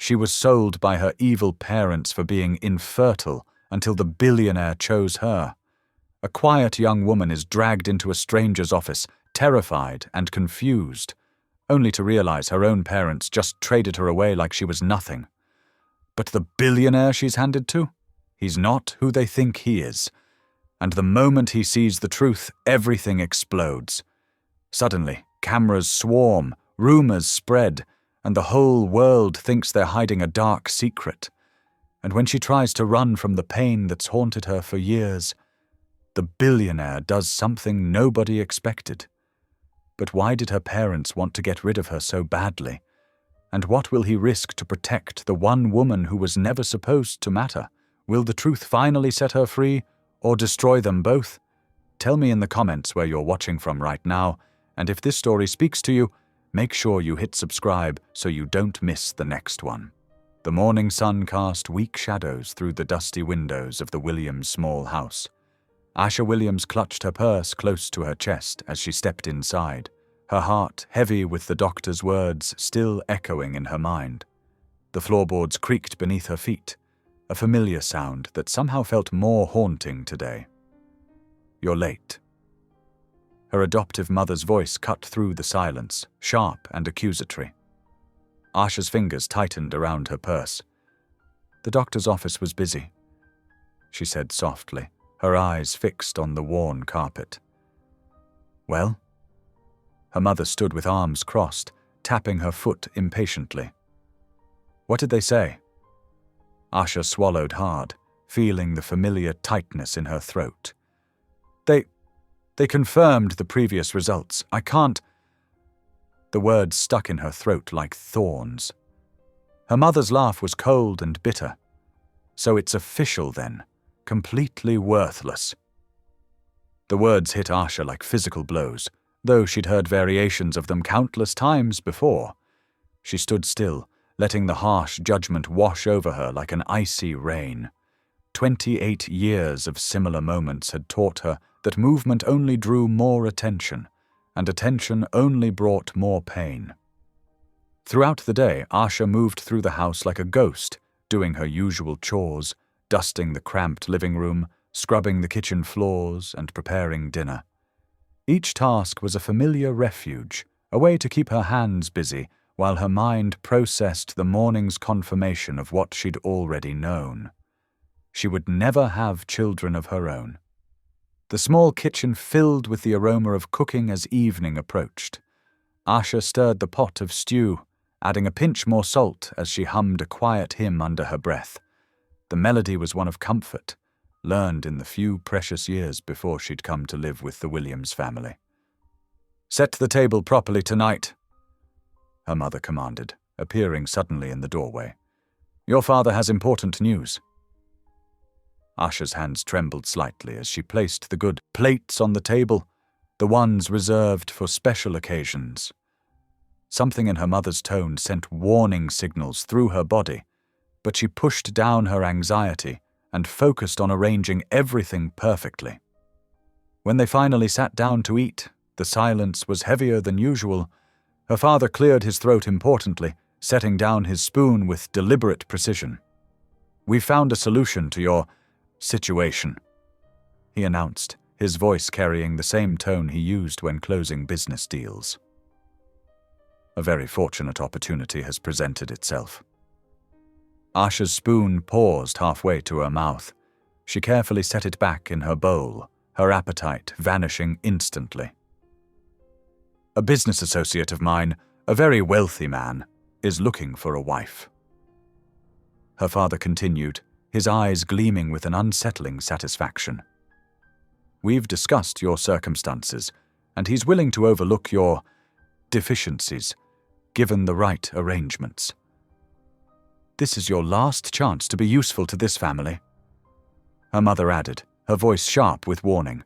She was sold by her evil parents for being infertile until the billionaire chose her. A quiet young woman is dragged into a stranger's office, terrified and confused, only to realize her own parents just traded her away like she was nothing. But the billionaire she's handed to? He's not who they think he is. And the moment he sees the truth, everything explodes. Suddenly, cameras swarm, rumors spread, and the whole world thinks they're hiding a dark secret. And when she tries to run from the pain that's haunted her for years, the billionaire does something nobody expected. But why did her parents want to get rid of her so badly? And what will he risk to protect the one woman who was never supposed to matter? Will the truth finally set her free, or destroy them both? Tell me in the comments where you're watching from right now, and if this story speaks to you, make sure you hit subscribe so you don't miss the next one. The morning sun cast weak shadows through the dusty windows of the Williams' small house. Asha Williams clutched her purse close to her chest as she stepped inside, her heart heavy with the doctor's words still echoing in her mind. The floorboards creaked beneath her feet, a familiar sound that somehow felt more haunting today. "You're late." Her adoptive mother's voice cut through the silence, sharp and accusatory. Asha's fingers tightened around her purse. "The doctor's office was busy," she said softly, her eyes fixed on the worn carpet. "Well?" Her mother stood with arms crossed, tapping her foot impatiently. "What did they say?" Asha swallowed hard, feeling the familiar tightness in her throat. They confirmed the previous results. I can't..." The words stuck in her throat like thorns. Her mother's laugh was cold and bitter. "So it's official then. Completely worthless." The words hit Asha like physical blows, though she'd heard variations of them countless times before. She stood still, letting the harsh judgment wash over her like an icy rain. 28 years of similar moments had taught her that movement only drew more attention, and attention only brought more pain. Throughout the day, Asha moved through the house like a ghost, doing her usual chores, dusting the cramped living room, scrubbing the kitchen floors, and preparing dinner. Each task was a familiar refuge, a way to keep her hands busy while her mind processed the morning's confirmation of what she'd already known. She would never have children of her own. The small kitchen filled with the aroma of cooking as evening approached. Asha stirred the pot of stew, adding a pinch more salt as she hummed a quiet hymn under her breath. The melody was one of comfort, learned in the few precious years before she'd come to live with the Williams family. "Set the table properly tonight," her mother commanded, appearing suddenly in the doorway. "Your father has important news." Asha's hands trembled slightly as she placed the good plates on the table, the ones reserved for special occasions. Something in her mother's tone sent warning signals through her body, but she pushed down her anxiety and focused on arranging everything perfectly. When they finally sat down to eat, the silence was heavier than usual. Her father cleared his throat importantly, setting down his spoon with deliberate precision. "We've found a solution to your situation," he announced, his voice carrying the same tone he used when closing business deals. "A very fortunate opportunity has presented itself." Asha's spoon paused halfway to her mouth. She carefully set it back in her bowl, her appetite vanishing instantly. "A business associate of mine, a very wealthy man, is looking for a wife." Her father continued, his eyes gleaming with an unsettling satisfaction. "We've discussed your circumstances, and he's willing to overlook your deficiencies, given the right arrangements. This is your last chance to be useful to this family," her mother added, her voice sharp with warning.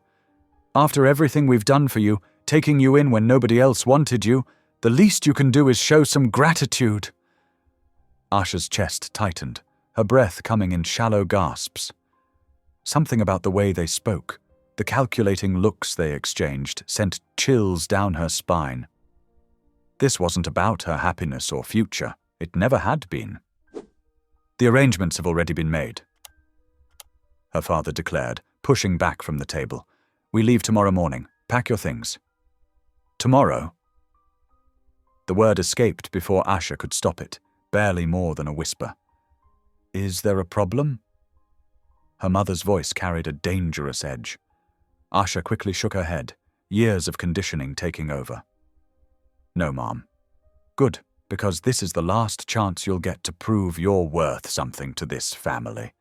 "After everything we've done for you, taking you in when nobody else wanted you, the least you can do is show some gratitude." Asha's chest tightened, her breath coming in shallow gasps. Something about the way they spoke, the calculating looks they exchanged, sent chills down her spine. This wasn't about her happiness or future. It never had been. The arrangements have already been made, her father declared, pushing back from the table. We leave tomorrow morning. Pack your things. Tomorrow? The word escaped before Asha could stop it, barely more than a whisper. Is there a problem? Her mother's voice carried a dangerous edge. Asha quickly shook her head, years of conditioning taking over. No, Mom. Good, because this is the last chance you'll get to prove you're worth something to this family.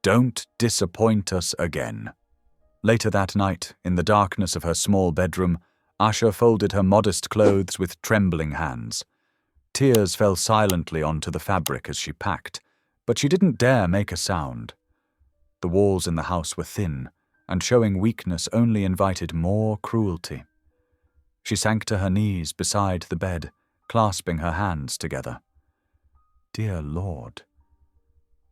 Don't disappoint us again. Later that night, in the darkness of her small bedroom, Asha folded her modest clothes with trembling hands. Tears fell silently onto the fabric as she packed, but she didn't dare make a sound. The walls in the house were thin, and showing weakness only invited more cruelty. She sank to her knees beside the bed, clasping her hands together. Dear Lord,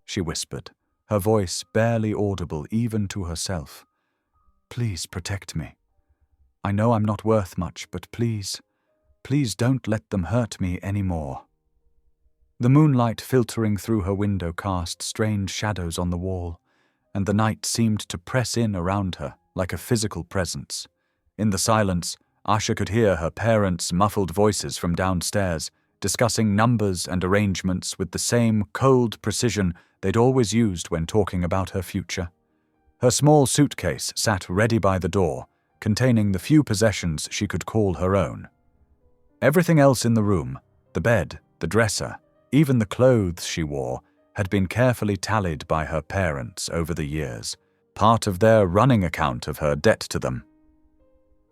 she whispered, her voice barely audible even to herself. Please protect me. I know I'm not worth much, but please don't let them hurt me any more. The moonlight filtering through her window cast strange shadows on the wall, and the night seemed to press in around her like a physical presence. In the silence, Asha could hear her parents' muffled voices from downstairs, discussing numbers and arrangements with the same cold precision they'd always used when talking about her future. Her small suitcase sat ready by the door, containing the few possessions she could call her own. Everything else in the room, the bed, the dresser, even the clothes she wore, had been carefully tallied by her parents over the years, part of their running account of her debt to them.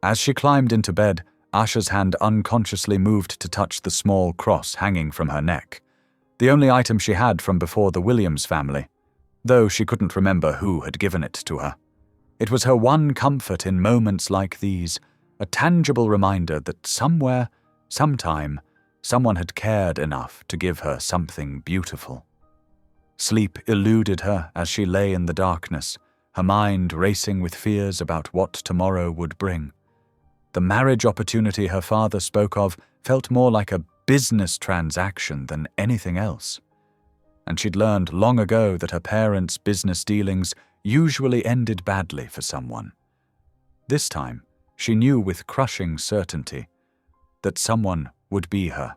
As she climbed into bed, Asha's hand unconsciously moved to touch the small cross hanging from her neck, the only item she had from before the Williams family, though she couldn't remember who had given it to her. It was her one comfort in moments like these, a tangible reminder that somewhere, sometime, someone had cared enough to give her something beautiful. Sleep eluded her as she lay in the darkness, her mind racing with fears about what tomorrow would bring. The marriage opportunity her father spoke of felt more like a business transaction than anything else. And she'd learned long ago that her parents' business dealings usually ended badly for someone. This time, she knew with crushing certainty that someone would be her.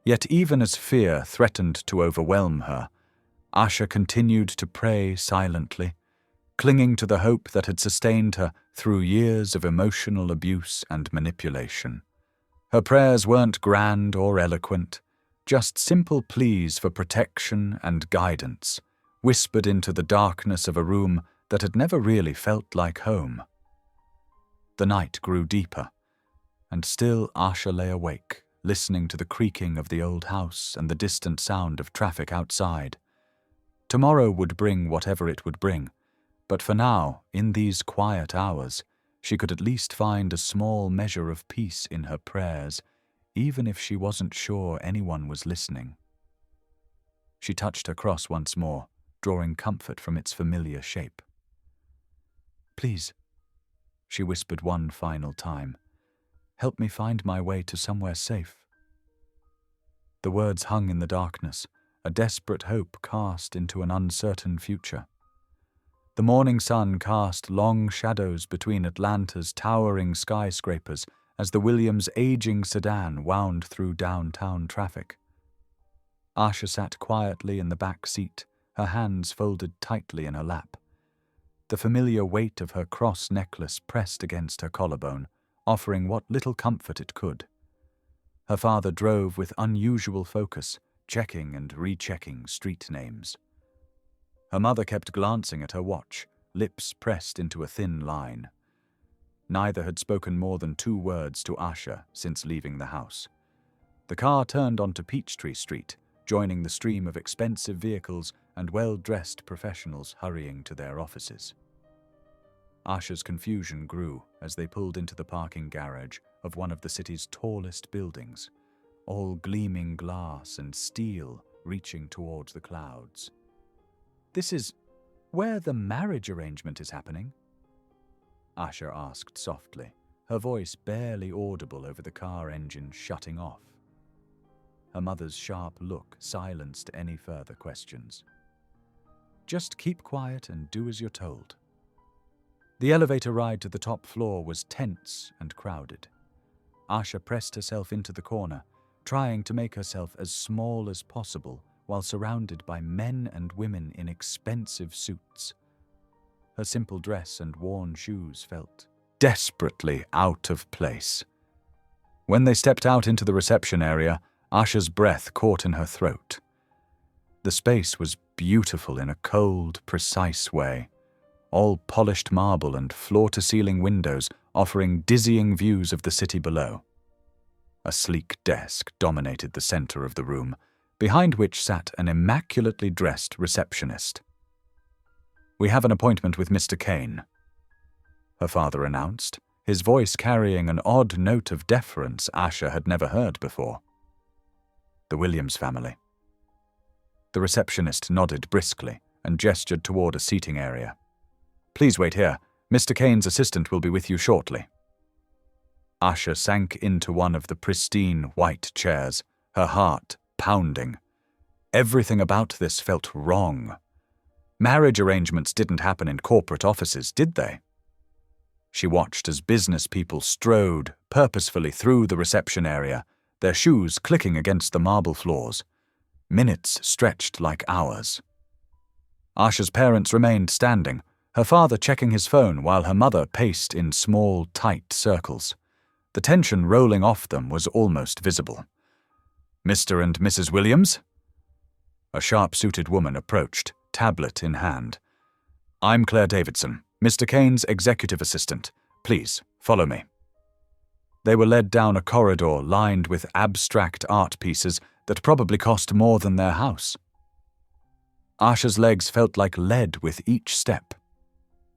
Yet even as fear threatened to overwhelm her, Asha continued to pray silently, clinging to the hope that had sustained her through years of emotional abuse and manipulation. Her prayers weren't grand or eloquent, just simple pleas for protection and guidance, whispered into the darkness of a room that had never really felt like home. The night grew deeper, and still Asha lay awake, listening to the creaking of the old house and the distant sound of traffic outside. Tomorrow would bring whatever it would bring, but for now, in these quiet hours, she could at least find a small measure of peace in her prayers, even if she wasn't sure anyone was listening. She touched her cross once more, drawing comfort from its familiar shape. Please, she whispered one final time, help me find my way to somewhere safe. The words hung in the darkness, a desperate hope cast into an uncertain future. The morning sun cast long shadows between Atlanta's towering skyscrapers as the Williams' aging sedan wound through downtown traffic. Asha sat quietly in the back seat, her hands folded tightly in her lap. The familiar weight of her cross necklace pressed against her collarbone, offering what little comfort it could. Her father drove with unusual focus, checking and rechecking street names. Her mother kept glancing at her watch, lips pressed into a thin line. Neither had spoken more than 2 words to Asha since leaving the house. The car turned onto Peachtree Street, joining the stream of expensive vehicles and well-dressed professionals hurrying to their offices. Asha's confusion grew as they pulled into the parking garage of one of the city's tallest buildings, all gleaming glass and steel reaching towards the clouds. This is where the marriage arrangement is happening? Asha asked softly, her voice barely audible over the car engine shutting off. Her mother's sharp look silenced any further questions. "Just keep quiet and do as you're told." The elevator ride to the top floor was tense and crowded. Asha pressed herself into the corner, trying to make herself as small as possible while surrounded by men and women in expensive suits. Her simple dress and worn shoes felt desperately out of place. When they stepped out into the reception area, Asha's breath caught in her throat. The space was beautiful in a cold, precise way, all polished marble and floor-to-ceiling windows offering dizzying views of the city below. A sleek desk dominated the center of the room, behind which sat an immaculately dressed receptionist. "We have an appointment with Mr. Kane," her father announced, his voice carrying an odd note of deference Asha had never heard before. "The Williams family." The receptionist nodded briskly and gestured toward a seating area. "Please wait here. Mr. Kane's assistant will be with you shortly." Asha sank into one of the pristine white chairs, her heart pounding. Everything about this felt wrong. Marriage arrangements didn't happen in corporate offices, did they? She watched as business people strode purposefully through the reception area, their shoes clicking against the marble floors. Minutes stretched like hours. Asha's parents remained standing, her father checking his phone while her mother paced in small, tight circles. The tension rolling off them was almost visible. "Mr. and Mrs. Williams?" A sharp-suited woman approached, tablet in hand. "I'm Claire Davidson, Mr. Kane's executive assistant. Please, follow me." They were led down a corridor lined with abstract art pieces that probably cost more than their house. Asha's legs felt like lead with each step.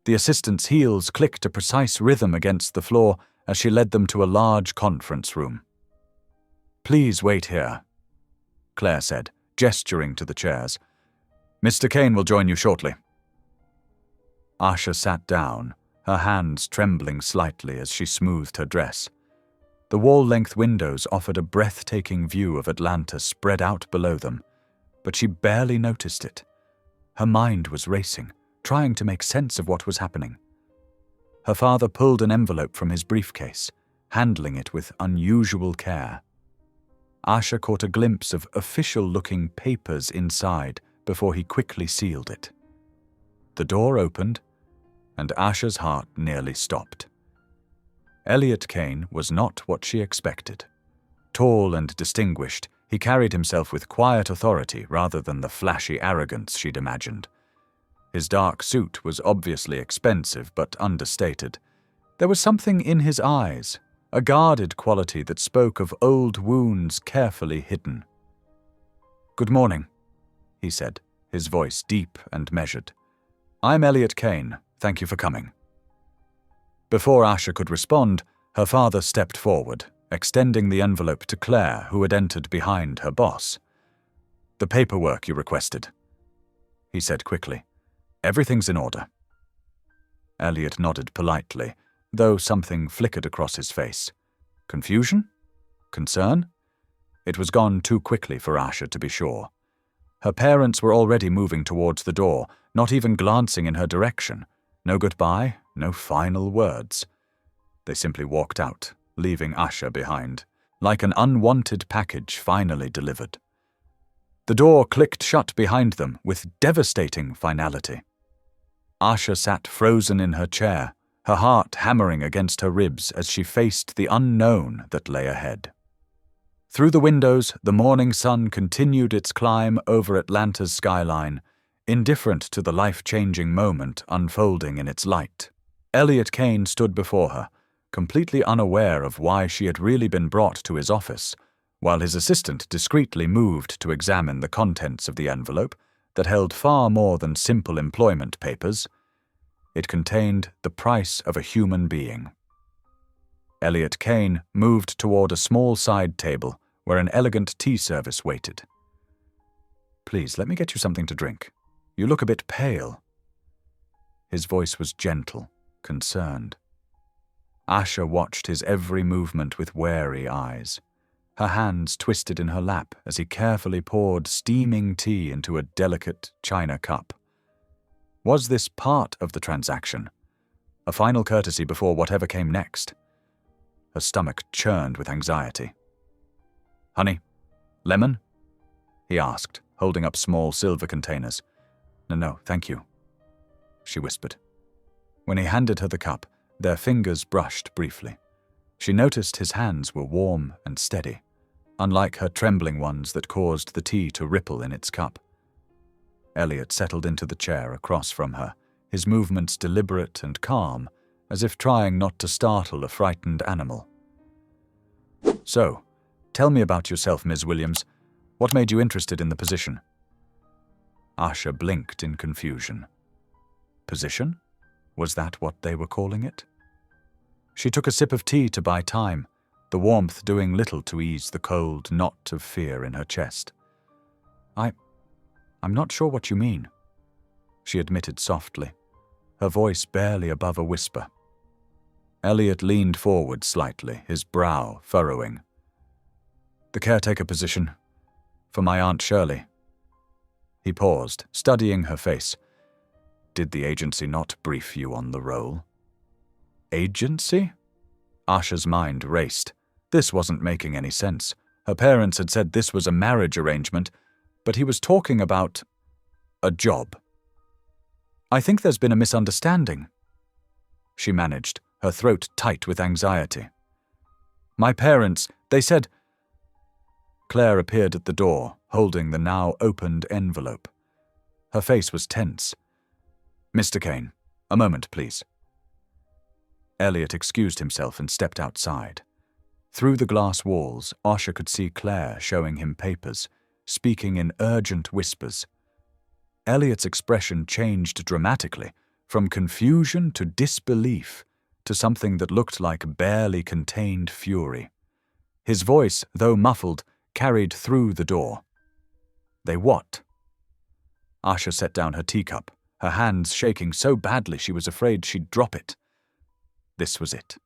The assistant's heels clicked a precise rhythm against the floor as she led them to a large conference room. "Please wait here," Claire said, gesturing to the chairs. "Mr. Kane will join you shortly." Asha sat down, her hands trembling slightly as she smoothed her dress. The wall-length windows offered a breathtaking view of Atlanta spread out below them, but she barely noticed it. Her mind was racing, trying to make sense of what was happening. Her father pulled an envelope from his briefcase, handling it with unusual care. Asha caught a glimpse of official-looking papers inside before he quickly sealed it. The door opened, and Asha's heart nearly stopped. Elliot Kane was not what she expected. Tall and distinguished, he carried himself with quiet authority rather than the flashy arrogance she'd imagined. His dark suit was obviously expensive but understated. There was something in his eyes, a guarded quality that spoke of old wounds carefully hidden. "Good morning," he said, his voice deep and measured. "I'm Elliot Kane. Thank you for coming." Before Asha could respond, her father stepped forward, extending the envelope to Claire, who had entered behind her boss. "The paperwork you requested," he said quickly. "Everything's in order." Elliot nodded politely, though something flickered across his face. Confusion? Concern? It was gone too quickly for Asha to be sure. Her parents were already moving towards the door, not even glancing in her direction. No goodbye, no final words. They simply walked out, leaving Asha behind, like an unwanted package finally delivered. The door clicked shut behind them with devastating finality. Asha sat frozen in her chair, her heart hammering against her ribs as she faced the unknown that lay ahead. Through the windows, the morning sun continued its climb over Atlanta's skyline, indifferent to the life-changing moment unfolding in its light. Elliot Kane stood before her, completely unaware of why she had really been brought to his office, while his assistant discreetly moved to examine the contents of the envelope that held far more than simple employment papers. It contained the price of a human being. Elliot Kane moved toward a small side table where an elegant tea service waited. "Please, let me get you something to drink. You look a bit pale." His voice was gentle, concerned. Asha watched his every movement with wary eyes. Her hands twisted in her lap as he carefully poured steaming tea into a delicate china cup. Was this part of the transaction? A final courtesy before whatever came next? Her stomach churned with anxiety. "Honey? Lemon?" he asked, holding up small silver containers. No, thank you," she whispered. When he handed her the cup, their fingers brushed briefly. She noticed his hands were warm and steady, unlike her trembling ones that caused the tea to ripple in its cup. Elliot settled into the chair across from her, his movements deliberate and calm, as if trying not to startle a frightened animal. "So, tell me about yourself, Ms. Williams. What made you interested in the position?" Asha blinked in confusion. Position? Was that what they were calling it? She took a sip of tea to buy time, the warmth doing little to ease the cold knot of fear in her chest. I'm not sure what you mean," she admitted softly, her voice barely above a whisper. Elliot leaned forward slightly, his brow furrowing. "The caretaker position, for my Aunt Shirley." He paused, studying her face. "Did the agency not brief you on the role?" Agency? Asha's mind raced. This wasn't making any sense. Her parents had said this was a marriage arrangement, but he was talking about a job. "I think there's been a misunderstanding," she managed, her throat tight with anxiety. "My parents, they said—" Claire appeared at the door, holding the now opened envelope. Her face was tense. "Mr. Kane, a moment, please." Elliot excused himself and stepped outside. Through the glass walls, Asha could see Claire showing him papers, speaking in urgent whispers. Elliot's expression changed dramatically, from confusion to disbelief, to something that looked like barely contained fury. His voice, though muffled, carried through the door. "They what?" Asha set down her teacup, her hands shaking so badly she was afraid she'd drop it. This was it.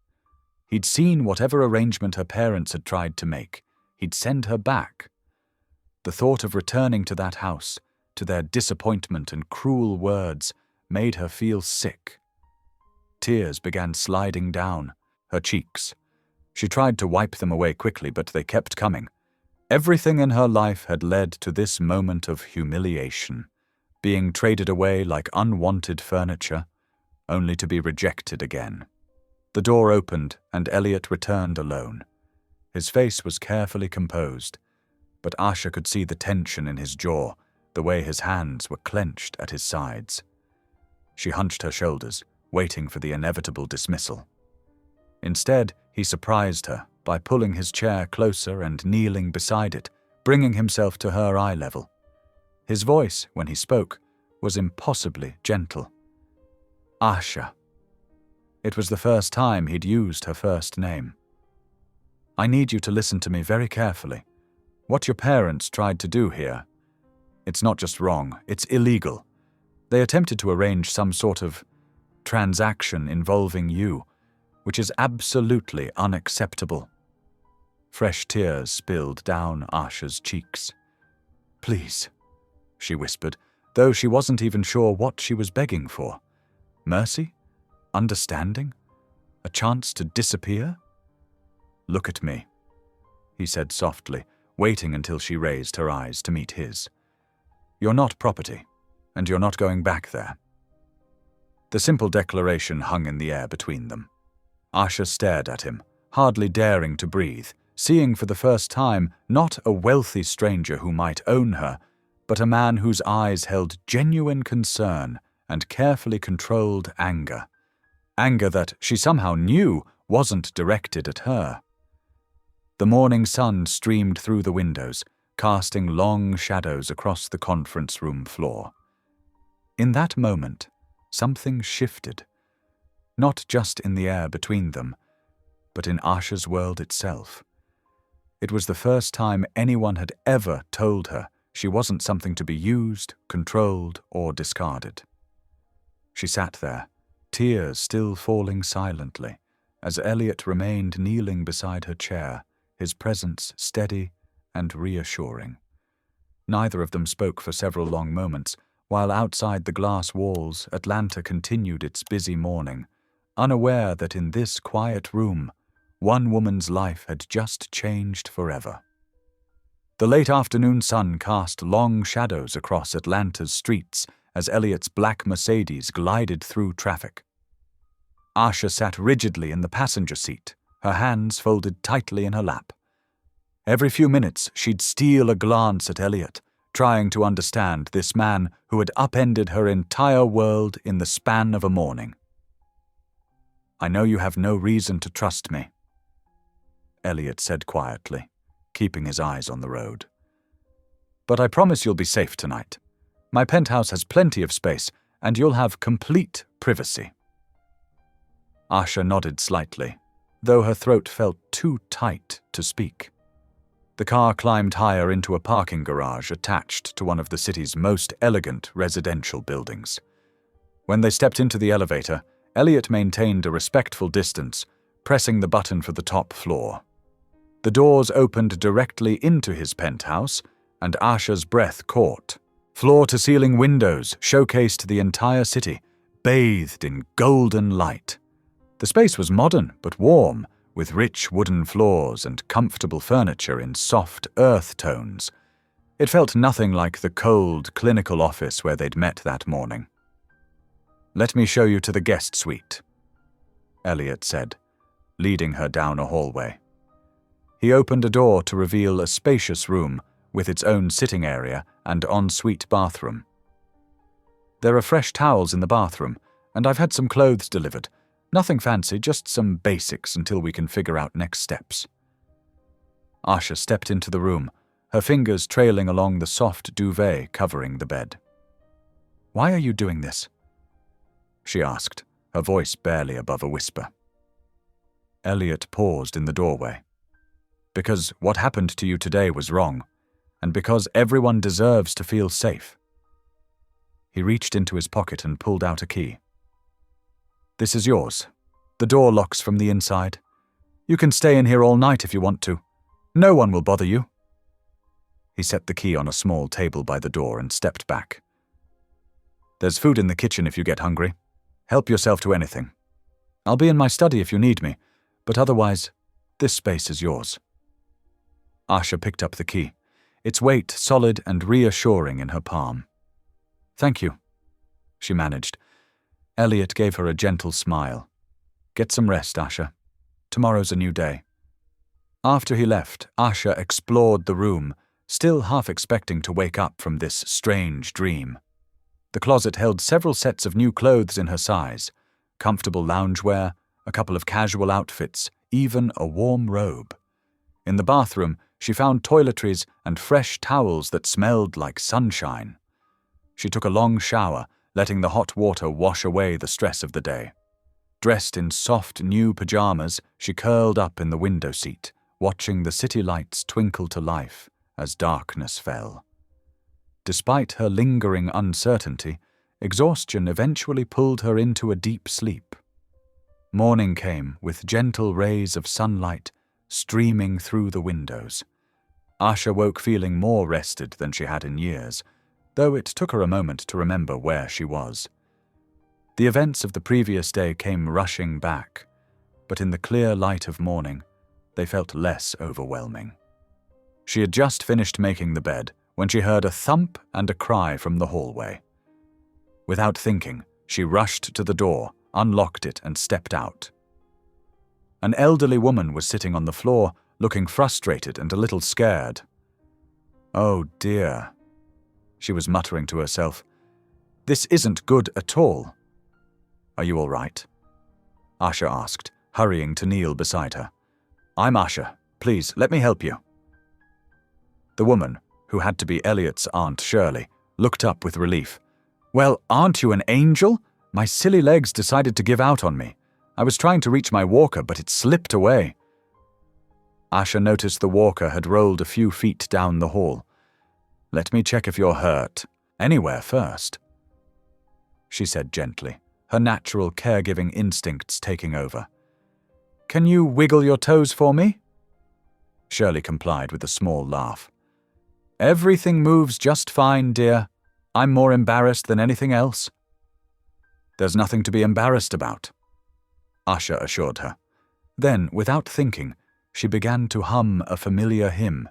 He'd seen whatever arrangement her parents had tried to make. He'd send her back. The thought of returning to that house, to their disappointment and cruel words, made her feel sick. Tears began sliding down her cheeks. She tried to wipe them away quickly, but they kept coming. Everything in her life had led to this moment of humiliation, being traded away like unwanted furniture, only to be rejected again. The door opened, and Elliot returned alone. His face was carefully composed, but Asha could see the tension in his jaw, the way his hands were clenched at his sides. She hunched her shoulders, waiting for the inevitable dismissal. Instead, he surprised her by pulling his chair closer and kneeling beside it, bringing himself to her eye level. His voice, when he spoke, was impossibly gentle. "Asha." It was the first time he'd used her first name. "I need you to listen to me very carefully. What your parents tried to do here, it's not just wrong, it's illegal. They attempted to arrange some sort of transaction involving you, which is absolutely unacceptable." Fresh tears spilled down Asha's cheeks. "Please," she whispered, though she wasn't even sure what she was begging for. Mercy? Understanding? A chance to disappear? "Look at me," he said softly, waiting until she raised her eyes to meet his. "You're not property, and you're not going back there." The simple declaration hung in the air between them. Asha stared at him, hardly daring to breathe, seeing for the first time not a wealthy stranger who might own her, but a man whose eyes held genuine concern and carefully controlled anger. Anger that she somehow knew wasn't directed at her. The morning sun streamed through the windows, casting long shadows across the conference room floor. In that moment, something shifted, not just in the air between them, but in Asha's world itself. It was the first time anyone had ever told her she wasn't something to be used, controlled, or discarded. She sat there, tears still falling silently, as Elliot remained kneeling beside her chair, his presence steady and reassuring. Neither of them spoke for several long moments, while outside the glass walls, Atlanta continued its busy morning, unaware that in this quiet room, one woman's life had just changed forever. The late afternoon sun cast long shadows across Atlanta's streets as Elliot's black Mercedes glided through traffic. Asha sat rigidly in the passenger seat, her hands folded tightly in her lap. Every few minutes, she'd steal a glance at Elliot, trying to understand this man who had upended her entire world in the span of a morning. "I know you have no reason to trust me," Elliot said quietly, keeping his eyes on the road. "But I promise you'll be safe tonight. My penthouse has plenty of space, and you'll have complete privacy." Asha nodded slightly, though her throat felt too tight to speak. The car climbed higher into a parking garage attached to one of the city's most elegant residential buildings. When they stepped into the elevator, Elliot maintained a respectful distance, pressing the button for the top floor. The doors opened directly into his penthouse, and Asha's breath caught. Floor-to-ceiling windows showcased the entire city, bathed in golden light. The space was modern but warm, with rich wooden floors and comfortable furniture in soft earth tones. It felt nothing like the cold, clinical office where they'd met that morning. "Let me show you to the guest suite," Elliot said, leading her down a hallway. He opened a door to reveal a spacious room with its own sitting area and ensuite bathroom. "There are fresh towels in the bathroom, and I've had some clothes delivered. Nothing fancy, just some basics until we can figure out next steps." Asha stepped into the room, her fingers trailing along the soft duvet covering the bed. "Why are you doing this?" she asked, her voice barely above a whisper. Elliot paused in the doorway. "Because what happened to you today was wrong, and because everyone deserves to feel safe." He reached into his pocket and pulled out a key. "This is yours. The door locks from the inside. You can stay in here all night if you want to. No one will bother you." He set the key on a small table by the door and stepped back. "There's food in the kitchen if you get hungry. Help yourself to anything. I'll be in my study if you need me, but otherwise, this space is yours." Asha picked up the key, its weight solid and reassuring in her palm. "Thank you," she managed. Elliot gave her a gentle smile. "Get some rest, Asha. Tomorrow's a new day." After he left, Asha explored the room, still half expecting to wake up from this strange dream. The closet held several sets of new clothes in her size, comfortable loungewear, a couple of casual outfits, even a warm robe. In the bathroom, she found toiletries and fresh towels that smelled like sunshine. She took a long shower, letting the hot water wash away the stress of the day. Dressed in soft new pajamas, she curled up in the window seat, watching the city lights twinkle to life as darkness fell. Despite her lingering uncertainty, exhaustion eventually pulled her into a deep sleep. Morning came with gentle rays of sunlight streaming through the windows. Asha woke feeling more rested than she had in years, though it took her a moment to remember where she was. The events of the previous day came rushing back, but in the clear light of morning, they felt less overwhelming. She had just finished making the bed when she heard a thump and a cry from the hallway. Without thinking, she rushed to the door, unlocked it, and stepped out. An elderly woman was sitting on the floor, looking frustrated and a little scared. "Oh dear," she was muttering to herself. "This isn't good at all." "Are you all right?" Asha asked, hurrying to kneel beside her. "I'm Asha. Please, let me help you." The woman, who had to be Elliot's Aunt Shirley, looked up with relief. "Well, aren't you an angel? My silly legs decided to give out on me. I was trying to reach my walker, but it slipped away." Asha noticed the walker had rolled a few feet down the hall. "Let me check if you're hurt. Anywhere first," she said gently, her natural caregiving instincts taking over. "Can you wiggle your toes for me?" Shirley complied with a small laugh. Everything moves just fine, dear. I'm more embarrassed than anything else. There's nothing to be embarrassed about, Usher assured her. Then, without thinking, she began to hum a familiar hymn.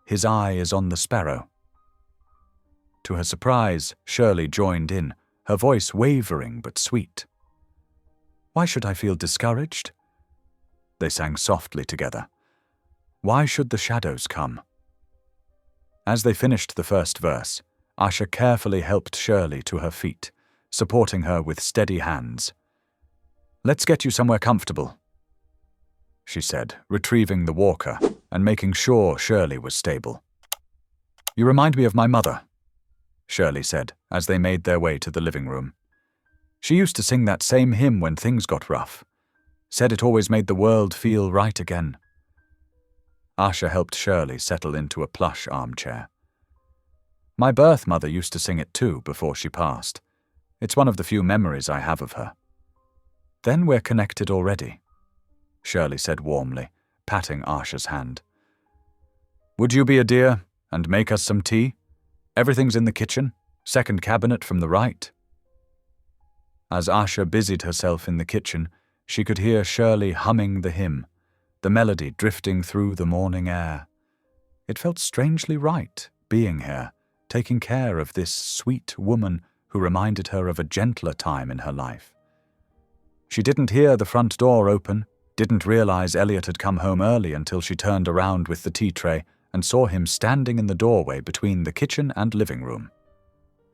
His eye is on the sparrow. To her surprise, Shirley joined in, her voice wavering but sweet. Why should I feel discouraged? They sang softly together. Why should the shadows come? As they finished the first verse, Usher carefully helped Shirley to her feet, supporting her with steady hands. Let's get you somewhere comfortable, she said, retrieving the walker and making sure Shirley was stable. You remind me of my mother, Shirley said as they made their way to the living room. She used to sing that same hymn when things got rough. Said it always made the world feel right again. Usher helped Shirley settle into a plush armchair. My birth mother used to sing it too before she passed. It's one of the few memories I have of her. Then we're connected already, Shirley said warmly, patting Usher's hand. Would you be a dear and make us some tea? Everything's in the kitchen, second cabinet from the right. As Usher busied herself in the kitchen, she could hear Shirley humming the hymn, the melody drifting through the morning air. It felt strangely right, being here, taking care of this sweet woman who reminded her of a gentler time in her life. She didn't hear the front door open, didn't realize Elliot had come home early until she turned around with the tea tray and saw him standing in the doorway between the kitchen and living room.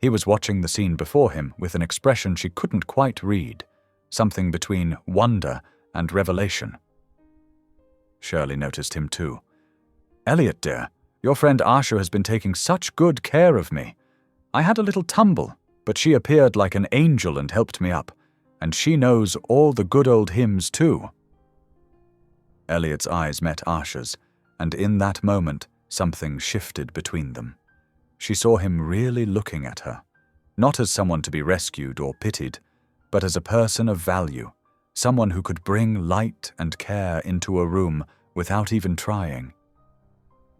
He was watching the scene before him with an expression she couldn't quite read, something between wonder and revelation. Shirley noticed him too. Elliot, dear, your friend Usher has been taking such good care of me. I had a little tumble, but she appeared like an angel and helped me up, and she knows all the good old hymns too. Elliot's eyes met Usher's, and in that moment something shifted between them. She saw him really looking at her, not as someone to be rescued or pitied, but as a person of value, someone who could bring light and care into a room without even trying.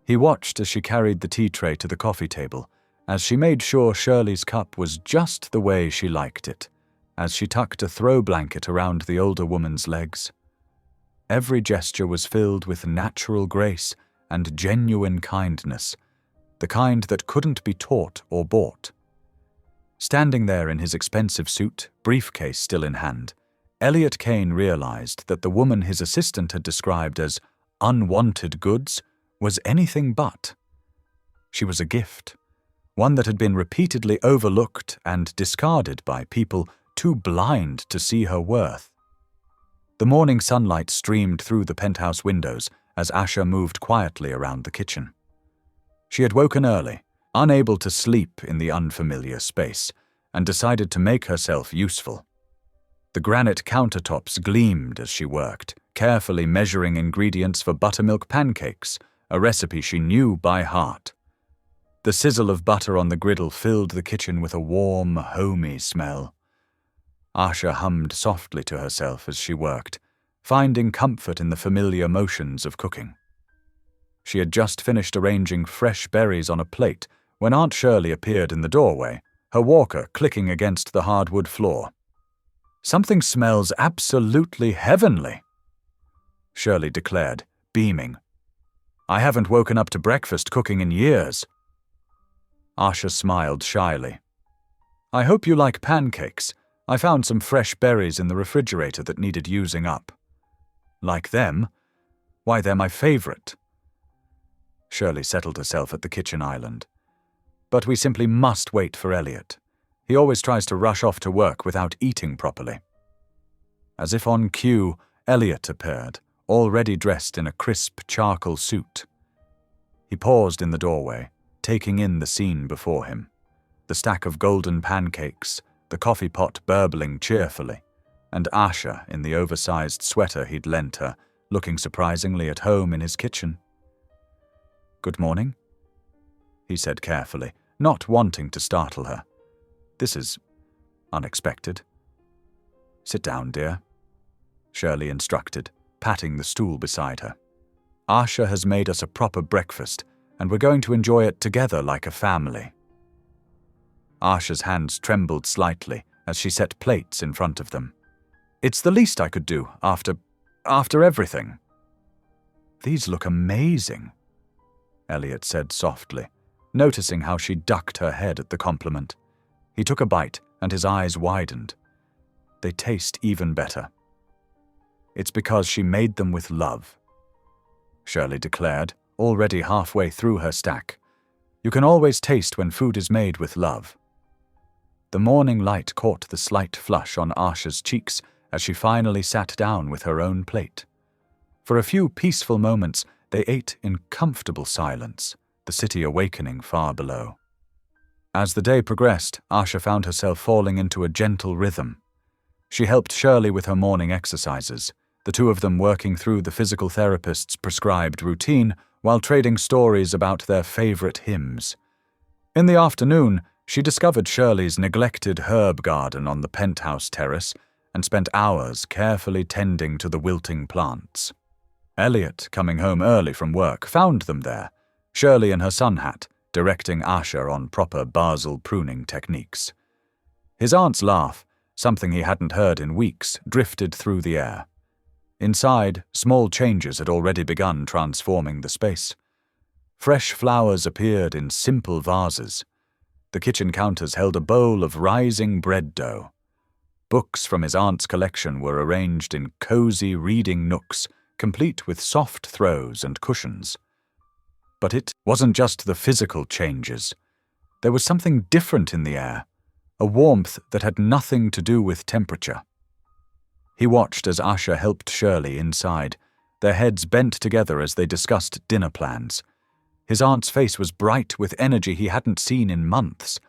He watched as she carried the tea tray to the coffee table, as she made sure Shirley's cup was just the way she liked it, as she tucked a throw blanket around the older woman's legs. Every gesture was filled with natural grace and genuine kindness, the kind that couldn't be taught or bought. Standing there in his expensive suit, briefcase still in hand, Elliot Kane realized that the woman his assistant had described as unwanted goods was anything but. She was a gift, one that had been repeatedly overlooked and discarded by people too blind to see her worth. The morning sunlight streamed through the penthouse windows as Usher moved quietly around the kitchen. She had woken early, unable to sleep in the unfamiliar space, and decided to make herself useful. The granite countertops gleamed as she worked, carefully measuring ingredients for buttermilk pancakes, a recipe she knew by heart. The sizzle of butter on the griddle filled the kitchen with a warm, homey smell. Usher hummed softly to herself as she worked, finding comfort in the familiar motions of cooking. She had just finished arranging fresh berries on a plate when Aunt Shirley appeared in the doorway, her walker clicking against the hardwood floor. "Something smells absolutely heavenly," Shirley declared, beaming. "I haven't woken up to breakfast cooking in years." Usher smiled shyly. "I hope you like pancakes. I found some fresh berries in the refrigerator that needed using up." "Like them? Why, they're my favorite." Shirley settled herself at the kitchen island. "But we simply must wait for Elliot. He always tries to rush off to work without eating properly." As if on cue, Elliot appeared, already dressed in a crisp charcoal suit. He paused in the doorway, taking in the scene before him. The stack of golden pancakes, the coffee pot burbling cheerfully, and Usher in the oversized sweater he'd lent her, looking surprisingly at home in his kitchen. "Good morning," he said carefully, not wanting to startle her. "This is unexpected." "Sit down, dear," Shirley instructed, patting the stool beside her. Asha has made us a proper breakfast, and we're going to enjoy it together like a family." Asha's hands trembled slightly as she set plates in front of them. "It's the least I could do after everything." "These look amazing," Elliot said softly, noticing how she ducked her head at the compliment. He took a bite, and his eyes widened. "They taste even better." "It's because she made them with love," Shirley declared, already halfway through her stack. "You can always taste when food is made with love." The morning light caught the slight flush on Asha's cheeks as she finally sat down with her own plate. For a few peaceful moments, they ate in comfortable silence, the city awakening far below. As the day progressed, Asha found herself falling into a gentle rhythm. She helped Shirley with her morning exercises, the two of them working through the physical therapist's prescribed routine while trading stories about their favorite hymns. In the afternoon, she discovered Shirley's neglected herb garden on the penthouse terrace and spent hours carefully tending to the wilting plants. Elliot, coming home early from work, found them there, Shirley in her sun hat, directing Asha on proper basil pruning techniques. His aunt's laugh, something he hadn't heard in weeks, drifted through the air. Inside, small changes had already begun transforming the space. Fresh flowers appeared in simple vases. The kitchen counters held a bowl of rising bread dough. Books from his aunt's collection were arranged in cozy reading nooks, complete with soft throws and cushions. But it wasn't just the physical changes. There was something different in the air, a warmth that had nothing to do with temperature. He watched as Asha helped Shirley inside, their heads bent together as they discussed dinner plans. His aunt's face was bright with energy he hadn't seen in months,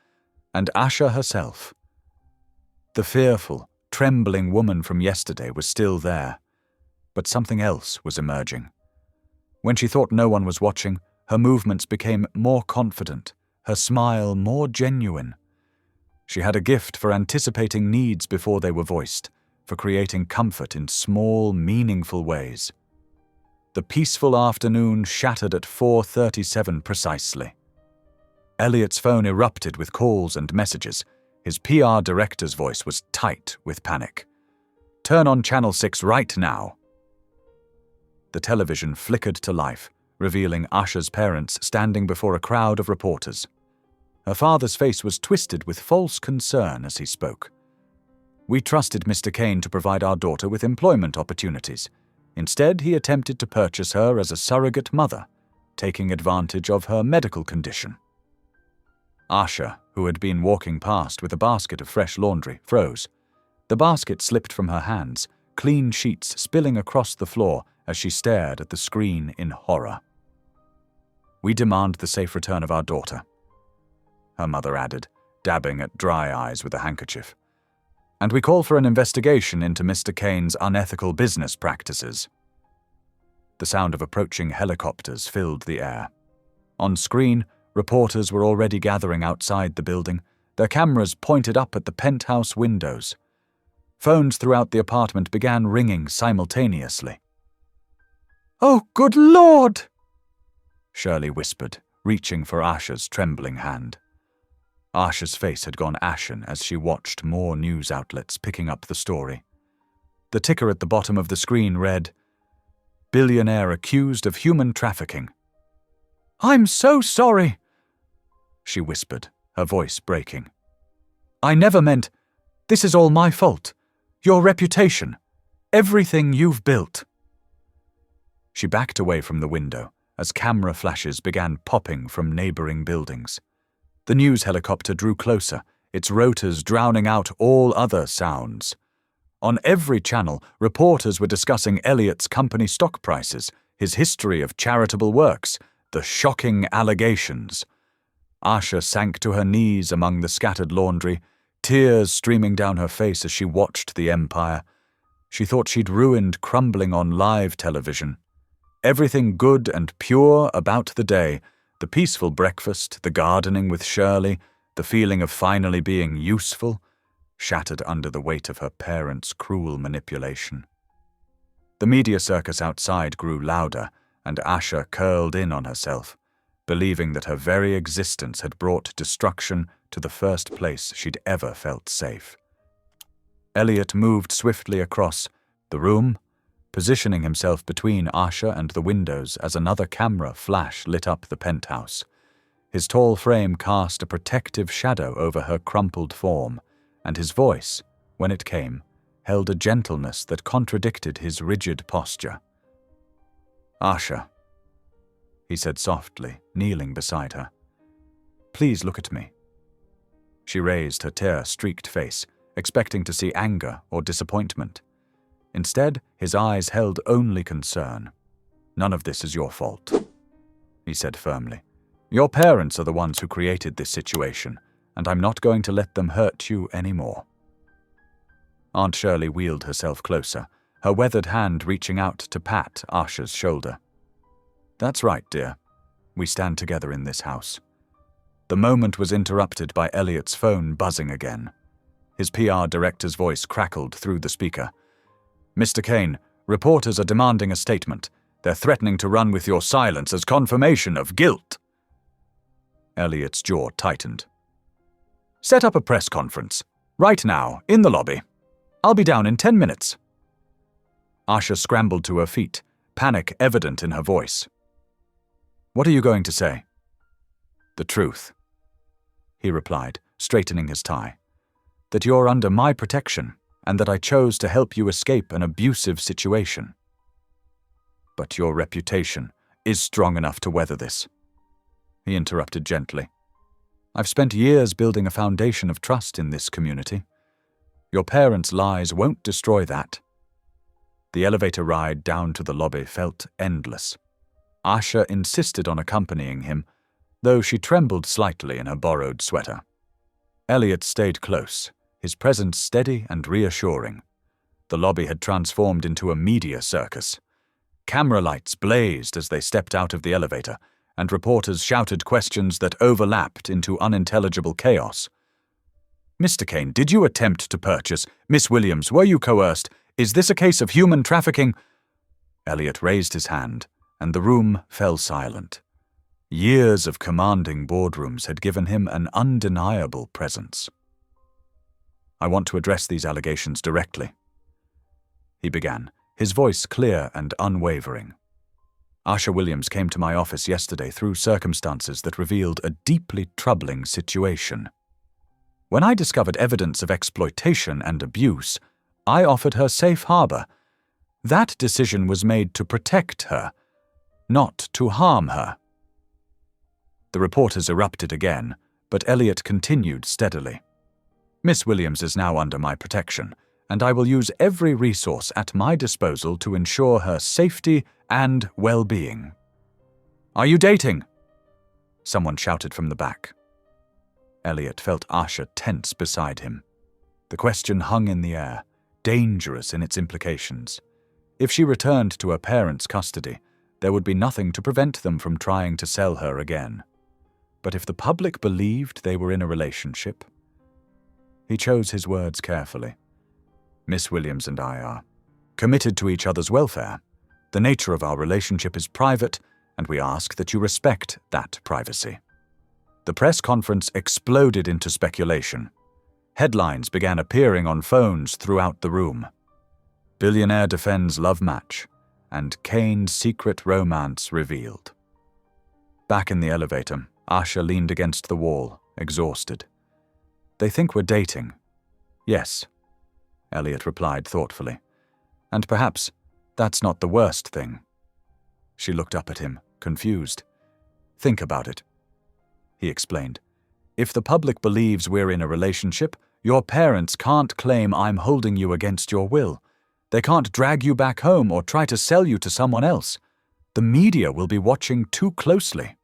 and Asha herself. The fearful, trembling woman from yesterday was still there, but something else was emerging. When she thought no one was watching, her movements became more confident, her smile more genuine. She had a gift for anticipating needs before they were voiced, for creating comfort in small, meaningful ways. The peaceful afternoon shattered at 4:37 precisely. Elliot's phone erupted with calls and messages. His PR director's voice was tight with panic. "Turn on Channel 6 right now." The television flickered to life, revealing Asha's parents standing before a crowd of reporters. Her father's face was twisted with false concern as he spoke. "We trusted Mr. Kane to provide our daughter with employment opportunities. Instead, he attempted to purchase her as a surrogate mother, taking advantage of her medical condition." Asha, who had been walking past with a basket of fresh laundry, froze. The basket slipped from her hands, clean sheets spilling across the floor as she stared at the screen in horror. "We demand the safe return of our daughter," her mother added, dabbing at dry eyes with a handkerchief. "And we call for an investigation into Mr. Kane's unethical business practices." The sound of approaching helicopters filled the air. On screen, reporters were already gathering outside the building, their cameras pointed up at the penthouse windows. Phones throughout the apartment began ringing simultaneously. "Oh, good Lord!" Shirley whispered, reaching for Asha's trembling hand. Asha's face had gone ashen as she watched more news outlets picking up the story. The ticker at the bottom of the screen read, "Billionaire accused of human trafficking." "I'm so sorry," she whispered, her voice breaking. "I never meant. This is all my fault. Your reputation. Everything you've built." She backed away from the window as camera flashes began popping from neighboring buildings. The news helicopter drew closer, its rotors drowning out all other sounds. On every channel, reporters were discussing Elliot's company stock prices, his history of charitable works, the shocking allegations. Asha sank to her knees among the scattered laundry, tears streaming down her face as she watched the empire. She thought she'd ruined crumbling on live television. Everything good and pure about the day, the peaceful breakfast, the gardening with Shirley, the feeling of finally being useful, shattered under the weight of her parents' cruel manipulation. The media circus outside grew louder and Asha curled in on herself, believing that her very existence had brought destruction to the first place she'd ever felt safe. Elliot moved swiftly across the room, positioning himself between Asha and the windows as another camera flash lit up the penthouse. His tall frame cast a protective shadow over her crumpled form, and his voice, when it came, held a gentleness that contradicted his rigid posture. "Asha," he said softly, kneeling beside her. "Please look at me." She raised her tear-streaked face, expecting to see anger or disappointment. Instead, his eyes held only concern. "None of this is your fault," he said firmly. "Your parents are the ones who created this situation, and I'm not going to let them hurt you anymore." Aunt Shirley wheeled herself closer, her weathered hand reaching out to pat Asha's shoulder. "That's right, dear. We stand together in this house." The moment was interrupted by Elliot's phone buzzing again. His PR director's voice crackled through the speaker. "Mr. Kane, reporters are demanding a statement. They're threatening to run with your silence as confirmation of guilt." Elliot's jaw tightened. "Set up a press conference. Right now, in the lobby. I'll be down in 10 minutes. Asha scrambled to her feet, panic evident in her voice. "What are you going to say?" "The truth," he replied, straightening his tie. "That you're under my protection, and that I chose to help you escape an abusive situation. But your reputation is strong enough to weather this," he interrupted gently. "I've spent years building a foundation of trust in this community. Your parents' lies won't destroy that." The elevator ride down to the lobby felt endless. Asha insisted on accompanying him, though she trembled slightly in her borrowed sweater. Elliot stayed close, his presence steady and reassuring. The lobby had transformed into a media circus. Camera lights blazed as they stepped out of the elevator, and reporters shouted questions that overlapped into unintelligible chaos. "Mr. Kane, did you attempt to purchase? Miss Williams, were you coerced? Is this a case of human trafficking?" Elliot raised his hand, and the room fell silent. Years of commanding boardrooms had given him an undeniable presence. "I want to address these allegations directly," he began, his voice clear and unwavering. "Asha Williams came to my office yesterday through circumstances that revealed a deeply troubling situation. When I discovered evidence of exploitation and abuse, I offered her safe harbor. That decision was made to protect her, not to harm her." The reporters erupted again, but Elliot continued steadily. "Miss Williams is now under my protection, and I will use every resource at my disposal to ensure her safety and well-being." "Are you dating?" someone shouted from the back. Elliot felt Asha tense beside him. The question hung in the air, dangerous in its implications. If she returned to her parents' custody, there would be nothing to prevent them from trying to sell her again. But if the public believed they were in a relationship? He chose his words carefully. "Miss Williams and I are committed to each other's welfare. The nature of our relationship is private, and we ask that you respect that privacy." The press conference exploded into speculation. Headlines began appearing on phones throughout the room. "Billionaire defends love match," and Kane's secret romance revealed. Back in the elevator, Asha leaned against the wall, exhausted. "They think we're dating." "Yes," Elliot replied thoughtfully. "And perhaps that's not the worst thing." She looked up at him, confused. "Think about it," he explained. "If the public believes we're in a relationship, your parents can't claim I'm holding you against your will. They can't drag you back home or try to sell you to someone else. The media will be watching too closely."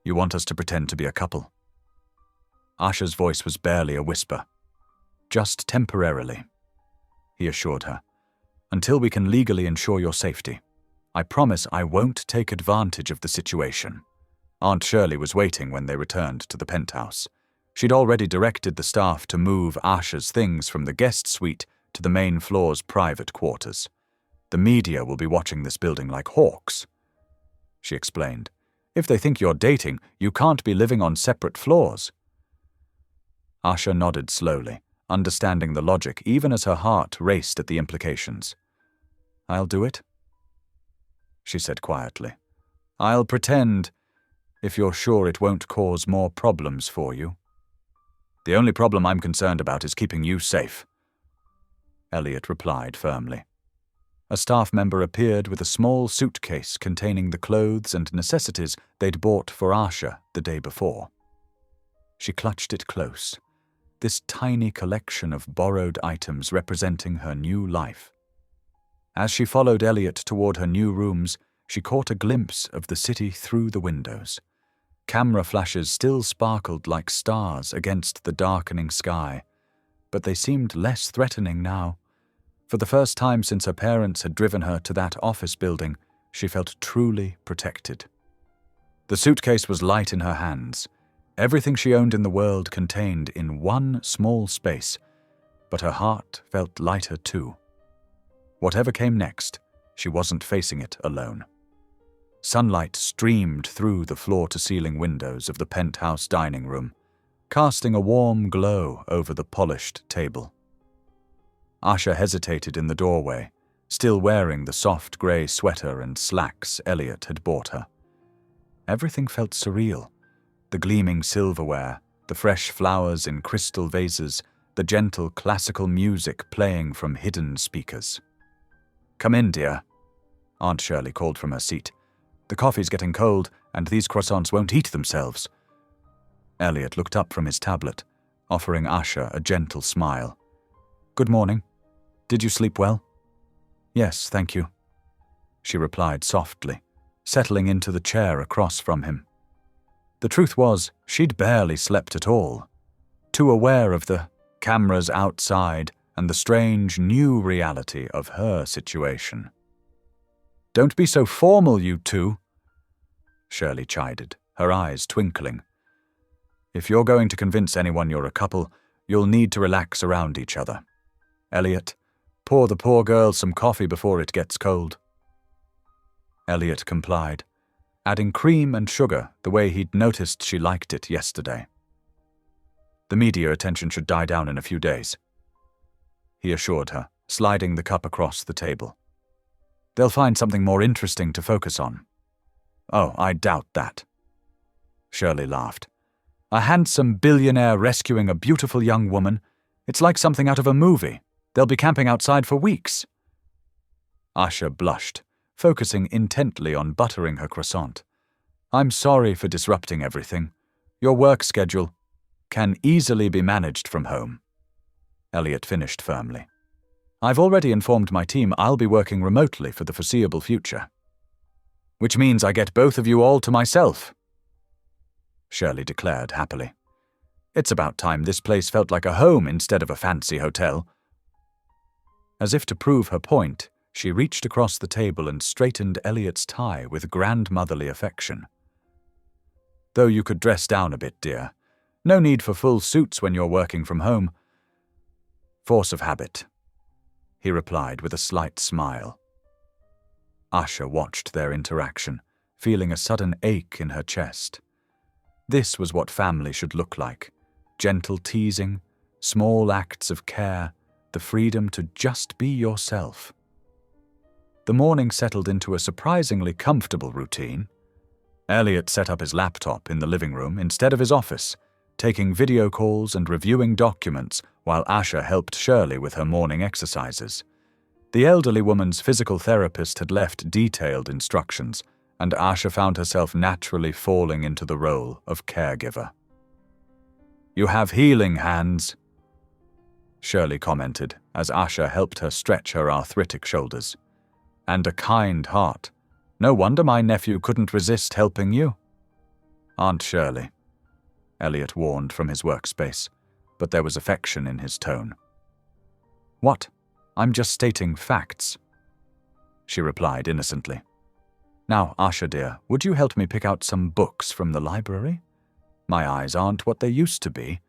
"You want us to pretend to be a couple?" Asha's voice was barely a whisper. "Just temporarily," he assured her, "until we can legally ensure your safety. I promise I won't take advantage of the situation." Aunt Shirley was waiting when they returned to the penthouse. She'd already directed the staff to move Asha's things from the guest suite to the main floor's private quarters. The media will be watching this building like hawks," she explained. "If they think you're dating, you can't be living on separate floors." Asha nodded slowly, understanding the logic even as her heart raced at the implications. "I'll do it," she said quietly. "I'll pretend, if you're sure it won't cause more problems for you." "The only problem I'm concerned about is keeping you safe," Elliot replied firmly. A staff member appeared with a small suitcase containing the clothes and necessities they'd bought for Asha the day before. She clutched it close, this tiny collection of borrowed items representing her new life. As she followed Elliot toward her new rooms, she caught a glimpse of the city through the windows. Camera flashes still sparkled like stars against the darkening sky, but they seemed less threatening now. For the first time since her parents had driven her to that office building, she felt truly protected. The suitcase was light in her hands, everything she owned in the world contained in one small space, but her heart felt lighter too. Whatever came next, she wasn't facing it alone. Sunlight streamed through the floor-to-ceiling windows of the penthouse dining room, casting a warm glow over the polished table. Asha hesitated in the doorway, still wearing the soft grey sweater and slacks Elliot had bought her. Everything felt surreal. The gleaming silverware, the fresh flowers in crystal vases, the gentle classical music playing from hidden speakers. "Come in, dear," Aunt Shirley called from her seat. "The coffee's getting cold, and these croissants won't heat themselves." Elliot looked up from his tablet, offering Asha a gentle smile. "Good morning. Did you sleep well?" "Yes, thank you," she replied softly, settling into the chair across from him. The truth was, she'd barely slept at all, too aware of the cameras outside and the strange new reality of her situation. "Don't be so formal, you two," Shirley chided, her eyes twinkling. "If you're going to convince anyone you're a couple, you'll need to relax around each other. Elliot, pour the poor girl some coffee before it gets cold." Elliot complied, adding cream and sugar the way he'd noticed she liked it yesterday. "The media attention should die down in a few days," he assured her, sliding the cup across the table. "They'll find something more interesting to focus on." "Oh, I doubt that," Shirley laughed. "A handsome billionaire rescuing a beautiful young woman. It's like something out of a movie. They'll be camping outside for weeks." Asha blushed, focusing intently on buttering her croissant. "I'm sorry for disrupting everything. Your work schedule can easily be managed from home," Elliot finished firmly. "I've already informed my team I'll be working remotely for the foreseeable future." "Which means I get both of you all to myself," Shirley declared happily. "It's about time this place felt like a home instead of a fancy hotel." As if to prove her point, she reached across the table and straightened Elliot's tie with grandmotherly affection. "Though you could dress down a bit, dear. No need for full suits when you're working from home." "Force of habit," he replied with a slight smile. Asha watched their interaction, feeling a sudden ache in her chest. This was what family should look like: gentle teasing, small acts of care, the freedom to just be yourself. The morning settled into a surprisingly comfortable routine. Elliot set up his laptop in the living room instead of his office, taking video calls and reviewing documents while Asha helped Shirley with her morning exercises. The elderly woman's physical therapist had left detailed instructions, and Asha found herself naturally falling into the role of caregiver. "You have healing hands," Shirley commented as Asha helped her stretch her arthritic shoulders. "And a kind heart. No wonder my nephew couldn't resist helping you." "Aunt Shirley," Elliot warned from his workspace, but there was affection in his tone. "What? I'm just stating facts," she replied innocently. "Now, Asha dear, would you help me pick out some books from the library? My eyes aren't what they used to be,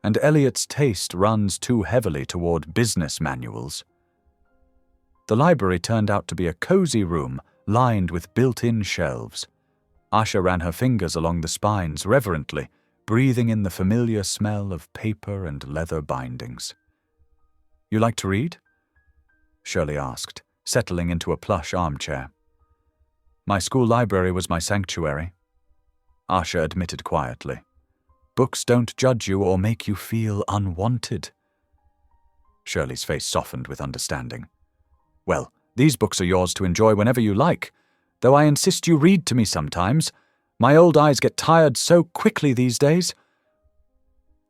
and Elliot's taste runs too heavily toward business manuals." The library turned out to be a cozy room lined with built-in shelves. Asha ran her fingers along the spines reverently, breathing in the familiar smell of paper and leather bindings. "You like to read?" Shirley asked, settling into a plush armchair. "My school library was my sanctuary," Asha admitted quietly. "Books don't judge you or make you feel unwanted." Shirley's face softened with understanding. "Well, these books are yours to enjoy whenever you like, though I insist you read to me sometimes. My old eyes get tired so quickly these days."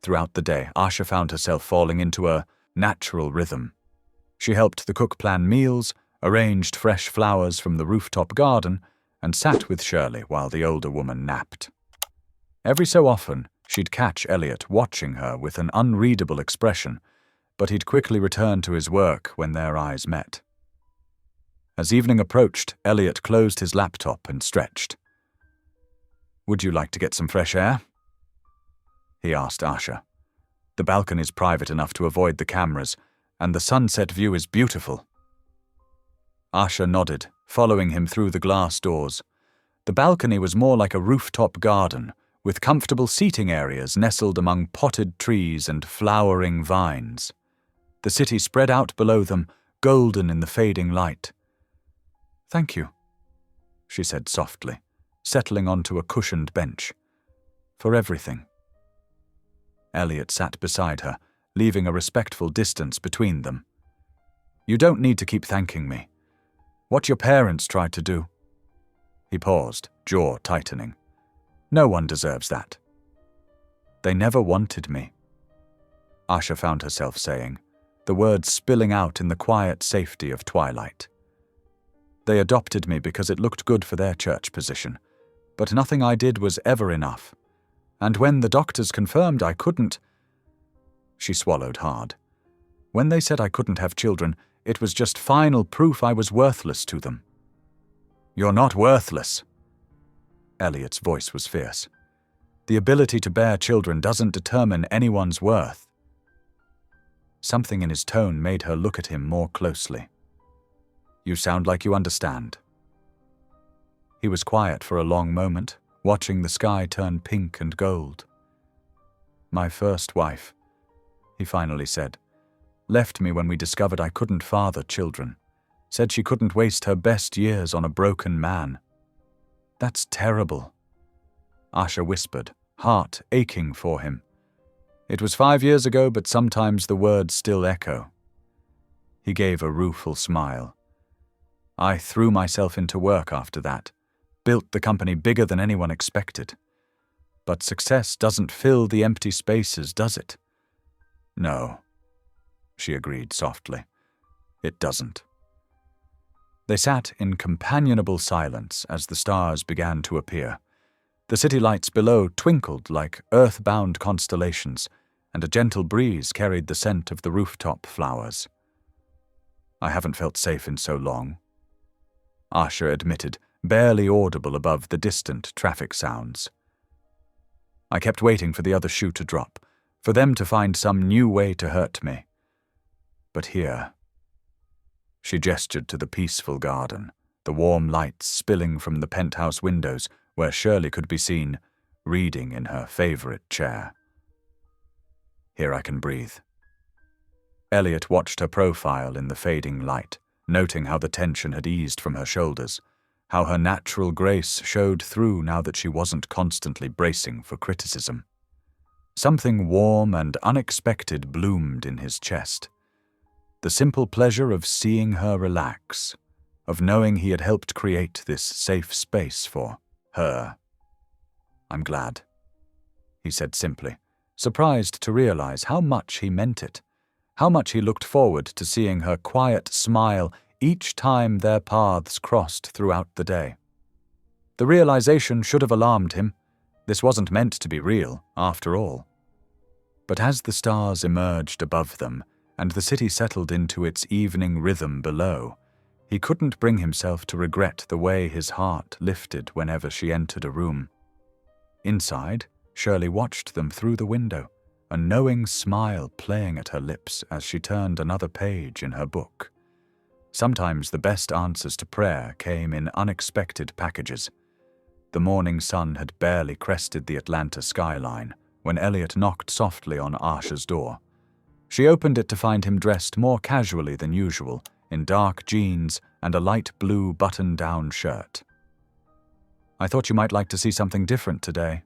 Throughout the day, Asha found herself falling into a natural rhythm. She helped the cook plan meals, arranged fresh flowers from the rooftop garden, and sat with Shirley while the older woman napped. Every so often, she'd catch Elliot watching her with an unreadable expression, but he'd quickly return to his work when their eyes met. As evening approached, Elliot closed his laptop and stretched. "Would you like to get some fresh air?" he asked Asha. "The balcony's private enough to avoid the cameras, and the sunset view is beautiful." Asha nodded, following him through the glass doors. The balcony was more like a rooftop garden, with comfortable seating areas nestled among potted trees and flowering vines. The city spread out below them, golden in the fading light. "Thank you," she said softly, settling onto a cushioned bench. "For everything." Elliot sat beside her, leaving a respectful distance between them. "You don't need to keep thanking me. What your parents tried to do." He paused, jaw tightening. "No one deserves that." "They never wanted me," Asha found herself saying, the words spilling out in the quiet safety of twilight. "They adopted me because it looked good for their church position, but nothing I did was ever enough. And when the doctors confirmed I couldn't..." She swallowed hard. "When they said I couldn't have children, it was just final proof I was worthless to them." "You're not worthless." Elliot's voice was fierce. "The ability to bear children doesn't determine anyone's worth." Something in his tone made her look at him more closely. "You sound like you understand." He was quiet for a long moment, watching the sky turn pink and gold. "My first wife," he finally said, "left me when we discovered I couldn't father children. Said she couldn't waste her best years on a broken man." "That's terrible," Asha whispered, heart aching for him. "It was 5 years ago, but sometimes the words still echo." He gave a rueful smile. "I threw myself into work after that, built the company bigger than anyone expected. But success doesn't fill the empty spaces, does it?" "No," she agreed softly. "It doesn't." They sat in companionable silence as the stars began to appear. The city lights below twinkled like earth-bound constellations, and a gentle breeze carried the scent of the rooftop flowers. "I haven't felt safe in so long," Asha admitted, barely audible above the distant traffic sounds. "I kept waiting for the other shoe to drop, for them to find some new way to hurt me. But here..." She gestured to the peaceful garden, the warm lights spilling from the penthouse windows where Shirley could be seen, reading in her favorite chair. "Here I can breathe." Elliot watched her profile in the fading light, noting how the tension had eased from her shoulders, how her natural grace showed through now that she wasn't constantly bracing for criticism. Something warm and unexpected bloomed in his chest. The simple pleasure of seeing her relax, of knowing he had helped create this safe space for her. "I'm glad," he said simply, surprised to realize how much he meant it, how much he looked forward to seeing her quiet smile each time their paths crossed throughout the day. The realization should have alarmed him. This wasn't meant to be real, after all. But as the stars emerged above them, and the city settled into its evening rhythm below, he couldn't bring himself to regret the way his heart lifted whenever she entered a room. Inside, Shirley watched them through the window, a knowing smile playing at her lips as she turned another page in her book. Sometimes the best answers to prayer came in unexpected packages. The morning sun had barely crested the Atlanta skyline when Elliot knocked softly on Asha's door. She opened it to find him dressed more casually than usual, in dark jeans and a light blue button-down shirt. "I thought you might like to see something different today,"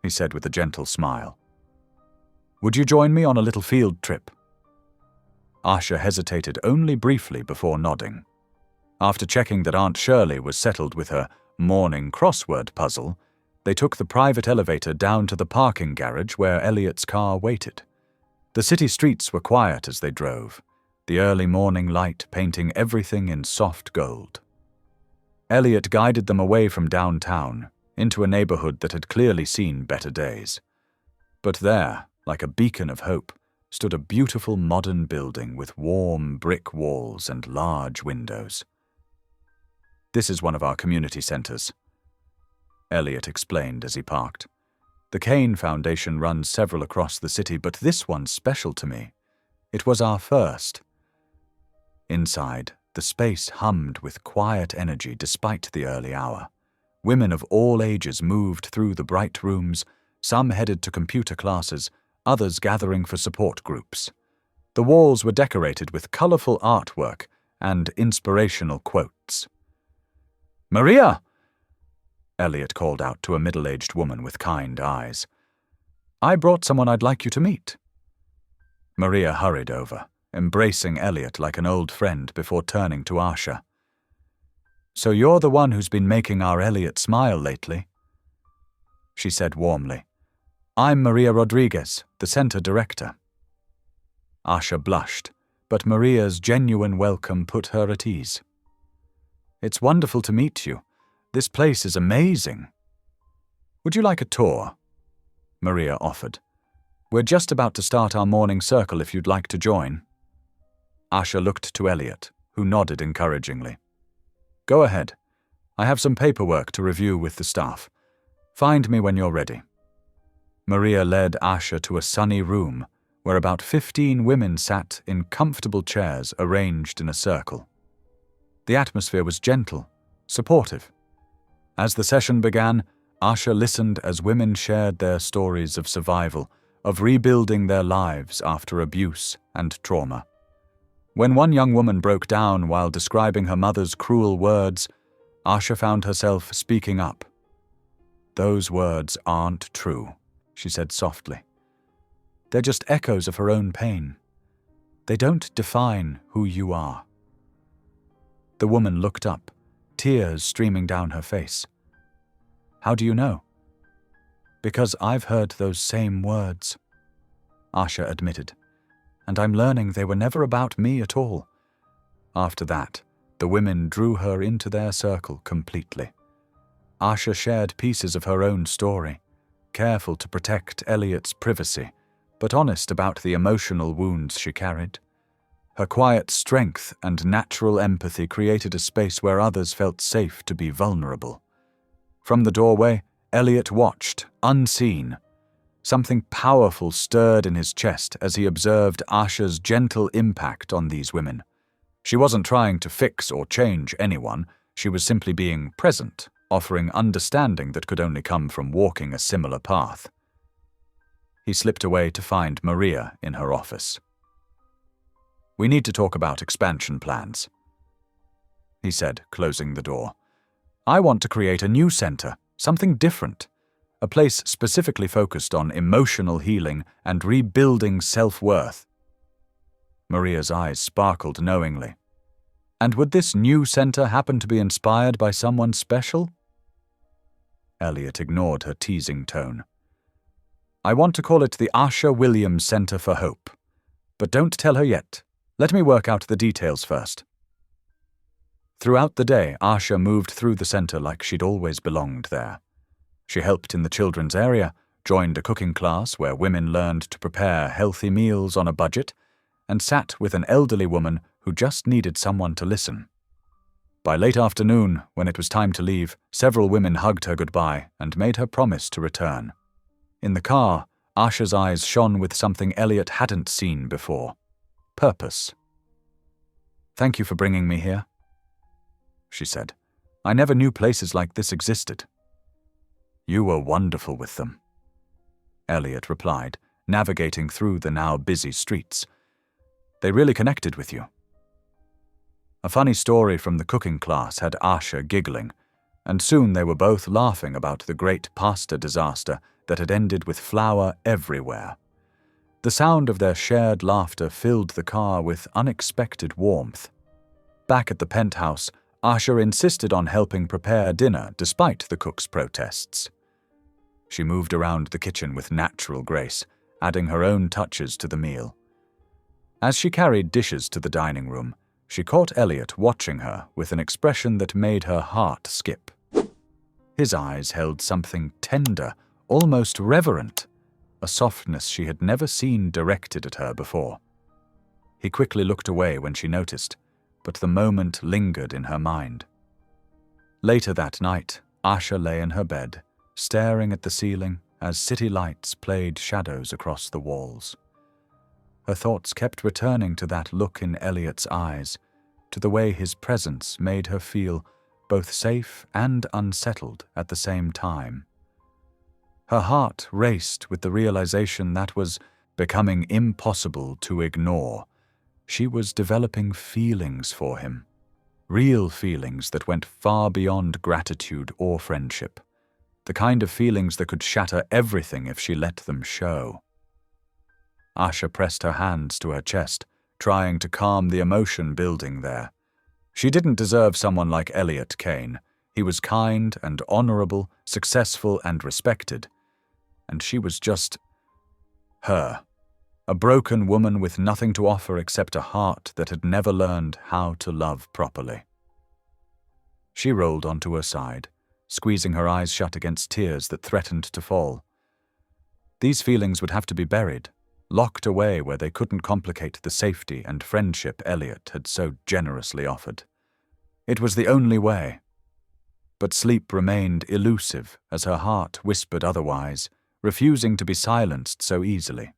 he said with a gentle smile. "Would you join me on a little field trip?" Asha hesitated only briefly before nodding. After checking that Aunt Shirley was settled with her morning crossword puzzle, they took the private elevator down to the parking garage where Elliot's car waited. The city streets were quiet as they drove, the early morning light painting everything in soft gold. Elliot guided them away from downtown, into a neighborhood that had clearly seen better days. But there, like a beacon of hope, stood a beautiful modern building with warm brick walls and large windows. "This is one of our community centers," Elliot explained as he parked. "The Kane Foundation runs several across the city, but this one's special to me. It was our first." Inside, the space hummed with quiet energy despite the early hour. Women of all ages moved through the bright rooms, some headed to computer classes, others gathering for support groups. The walls were decorated with colorful artwork and inspirational quotes. "Maria!" Elliot called out to a middle-aged woman with kind eyes. "I brought someone I'd like you to meet." Maria hurried over, embracing Elliot like an old friend before turning to Asha. "So you're the one who's been making our Elliot smile lately?" she said warmly. "I'm Maria Rodriguez, the center director." Asha blushed, but Maria's genuine welcome put her at ease. "It's wonderful to meet you. This place is amazing." "Would you like a tour?" Maria offered. "We're just about to start our morning circle if you'd like to join." Asha looked to Elliot, who nodded encouragingly. "Go ahead. I have some paperwork to review with the staff. Find me when you're ready." Maria led Asha to a sunny room where about 15 women sat in comfortable chairs arranged in a circle. The atmosphere was gentle, supportive. As the session began, Asha listened as women shared their stories of survival, of rebuilding their lives after abuse and trauma. When one young woman broke down while describing her mother's cruel words, Asha found herself speaking up. "Those words aren't true," she said softly. "They're just echoes of her own pain. They don't define who you are." The woman looked up, tears streaming down her face. "How do you know?" "Because I've heard those same words," Asha admitted, "and I'm learning they were never about me at all." After that, the women drew her into their circle completely. Asha shared pieces of her own story, careful to protect Elliot's privacy, but honest about the emotional wounds she carried. Her quiet strength and natural empathy created a space where others felt safe to be vulnerable. From the doorway, Elliot watched, unseen. Something powerful stirred in his chest as he observed Asha's gentle impact on these women. She wasn't trying to fix or change anyone, she was simply being present, offering understanding that could only come from walking a similar path. He slipped away to find Maria in her office. "We need to talk about expansion plans," he said, closing the door. "I want to create a new center, something different, a place specifically focused on emotional healing and rebuilding self-worth." Maria's eyes sparkled knowingly. "And would this new center happen to be inspired by someone special?" Elliot ignored her teasing tone. "I want to call it the Asha Williams Center for Hope. But don't tell her yet. Let me work out the details first." Throughout the day, Asha moved through the center like she'd always belonged there. She helped in the children's area, joined a cooking class where women learned to prepare healthy meals on a budget, and sat with an elderly woman who just needed someone to listen. By late afternoon, when it was time to leave, several women hugged her goodbye and made her promise to return. In the car, Asha's eyes shone with something Elliot hadn't seen before: purpose. "Thank you for bringing me here," she said. "I never knew places like this existed." "You were wonderful with them," Elliot replied, navigating through the now busy streets. "They really connected with you." A funny story from the cooking class had Asha giggling, and soon they were both laughing about the great pasta disaster that had ended with flour everywhere. The sound of their shared laughter filled the car with unexpected warmth. Back at the penthouse, Asha insisted on helping prepare dinner despite the cook's protests. She moved around the kitchen with natural grace, adding her own touches to the meal. As she carried dishes to the dining room, she caught Elliot watching her with an expression that made her heart skip. His eyes held something tender, almost reverent, a softness she had never seen directed at her before. He quickly looked away when she noticed, but the moment lingered in her mind. Later that night, Asha lay in her bed, staring at the ceiling as city lights played shadows across the walls. Her thoughts kept returning to that look in Elliot's eyes, to the way his presence made her feel both safe and unsettled at the same time. Her heart raced with the realization that was becoming impossible to ignore. She was developing feelings for him, real feelings that went far beyond gratitude or friendship, the kind of feelings that could shatter everything if she let them show. Asha pressed her hands to her chest, trying to calm the emotion building there. She didn't deserve someone like Elliot Kane. He was kind and honorable, successful and respected. And she was just her, a broken woman with nothing to offer except a heart that had never learned how to love properly. She rolled onto her side, squeezing her eyes shut against tears that threatened to fall. These feelings would have to be buried, locked away where they couldn't complicate the safety and friendship Elliot had so generously offered. It was the only way. But sleep remained elusive as her heart whispered otherwise, refusing to be silenced so easily.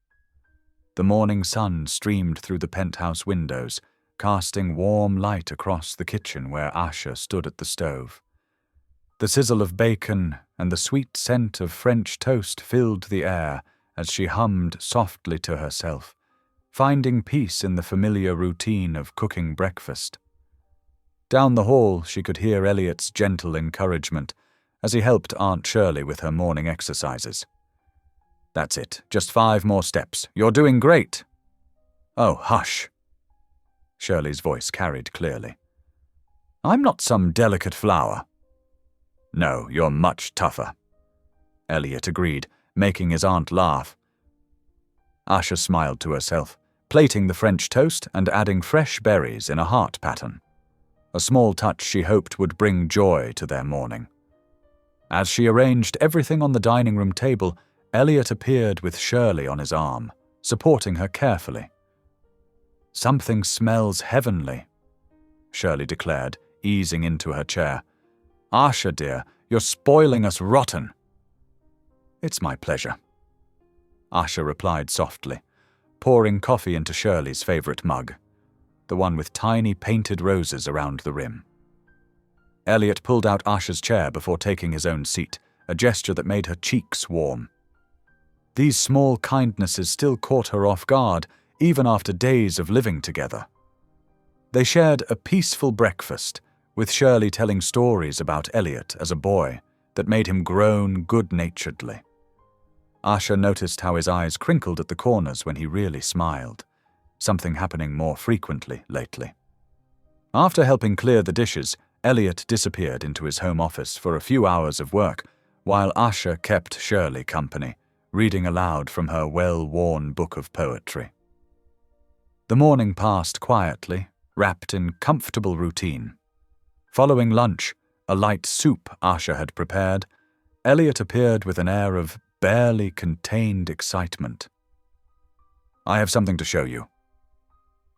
The morning sun streamed through the penthouse windows, casting warm light across the kitchen where Asha stood at the stove. The sizzle of bacon and the sweet scent of French toast filled the air as she hummed softly to herself, finding peace in the familiar routine of cooking breakfast. Down the hall, she could hear Elliot's gentle encouragement as he helped Aunt Shirley with her morning exercises. "That's it, just 5 more steps. You're doing great." "Oh, hush," Shirley's voice carried clearly. "I'm not some delicate flower." "No, you're much tougher," Elliot agreed, making his aunt laugh. Asha smiled to herself, plating the French toast and adding fresh berries in a heart pattern, a small touch she hoped would bring joy to their morning. As she arranged everything on the dining room table, Elliot appeared with Shirley on his arm, supporting her carefully. "Something smells heavenly," Shirley declared, easing into her chair. "Asha, dear, you're spoiling us rotten." "It's my pleasure," Asha replied softly, pouring coffee into Shirley's favorite mug, the one with tiny painted roses around the rim. Elliot pulled out Asha's chair before taking his own seat, a gesture that made her cheeks warm. These small kindnesses still caught her off guard, even after days of living together. They shared a peaceful breakfast, with Shirley telling stories about Elliot as a boy that made him groan good-naturedly. Asha noticed how his eyes crinkled at the corners when he really smiled, something happening more frequently lately. After helping clear the dishes, Elliot disappeared into his home office for a few hours of work, while Asha kept Shirley company, reading aloud from her well-worn book of poetry. The morning passed quietly, wrapped in comfortable routine. Following lunch, a light soup Asha had prepared, Elliot appeared with an air of barely contained excitement. "I have something to show you,"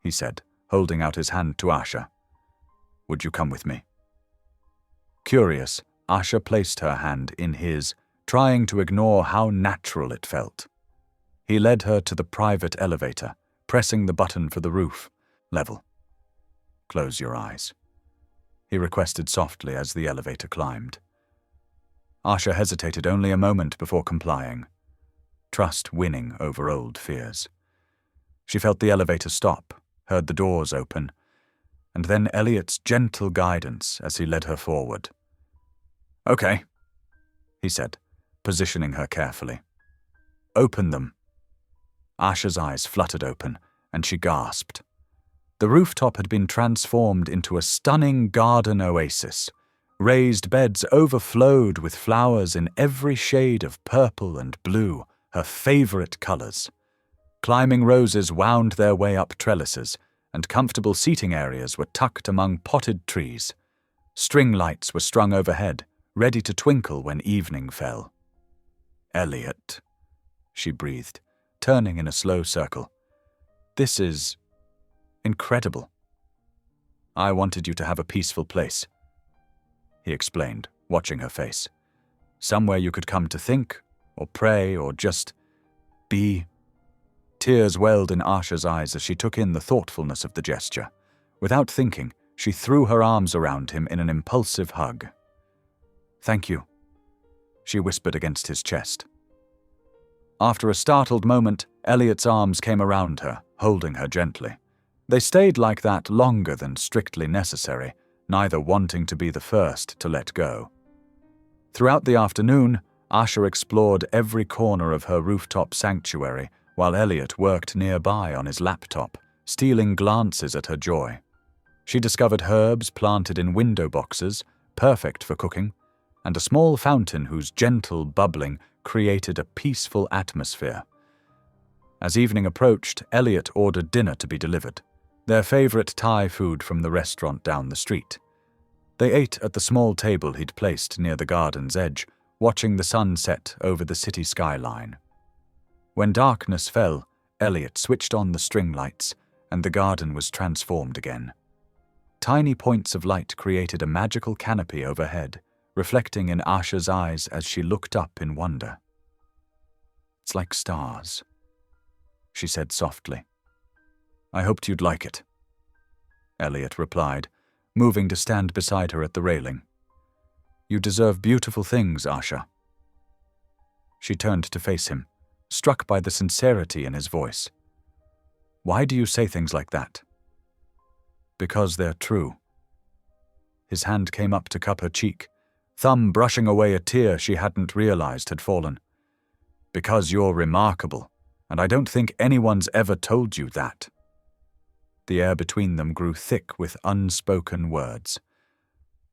he said, holding out his hand to Asha. "Would you come with me?" Curious, Asha placed her hand in his, trying to ignore how natural it felt. He led her to the private elevator, pressing the button for the roof level. Close your eyes," he requested softly as the elevator climbed. Asha hesitated only a moment before complying, trust winning over old fears. She felt the elevator stop, heard the doors open, and then Elliot's gentle guidance as he led her forward. "Okay," he said, positioning her carefully. "Open them." Asha's eyes fluttered open, and she gasped. The rooftop had been transformed into a stunning garden oasis. Raised beds overflowed with flowers in every shade of purple and blue, her favorite colors. Climbing roses wound their way up trellises, and comfortable seating areas were tucked among potted trees. String lights were strung overhead, ready to twinkle when evening fell. "Elliot," she breathed, turning in a slow circle. "This is incredible. I wanted you to have a peaceful place," he explained, watching her face. "Somewhere you could come to think, or pray, or just be." Tears welled in Asha's eyes as she took in the thoughtfulness of the gesture. Without thinking, she threw her arms around him in an impulsive hug. "Thank you," she whispered against his chest. After a startled moment, Elliot's arms came around her, holding her gently. They stayed like that longer than strictly necessary, neither wanting to be the first to let go. Throughout the afternoon, Asha explored every corner of her rooftop sanctuary, while Elliot worked nearby on his laptop, stealing glances at her joy. She discovered herbs planted in window boxes, perfect for cooking, and a small fountain whose gentle bubbling created a peaceful atmosphere. As evening approached, Elliot ordered dinner to be delivered, their favorite Thai food from the restaurant down the street. They ate at the small table he'd placed near the garden's edge, watching the sun set over the city skyline. When darkness fell, Elliot switched on the string lights, and the garden was transformed again. Tiny points of light created a magical canopy overhead, reflecting in Asha's eyes as she looked up in wonder. "It's like stars," she said softly. "I hoped you'd like it," Elliot replied, moving to stand beside her at the railing. "You deserve beautiful things, Asha." She turned to face him, struck by the sincerity in his voice. "Why do you say things like that?" "Because they're true." His hand came up to cup her cheek, thumb brushing away a tear she hadn't realized had fallen. "Because you're remarkable, and I don't think anyone's ever told you that." The air between them grew thick with unspoken words.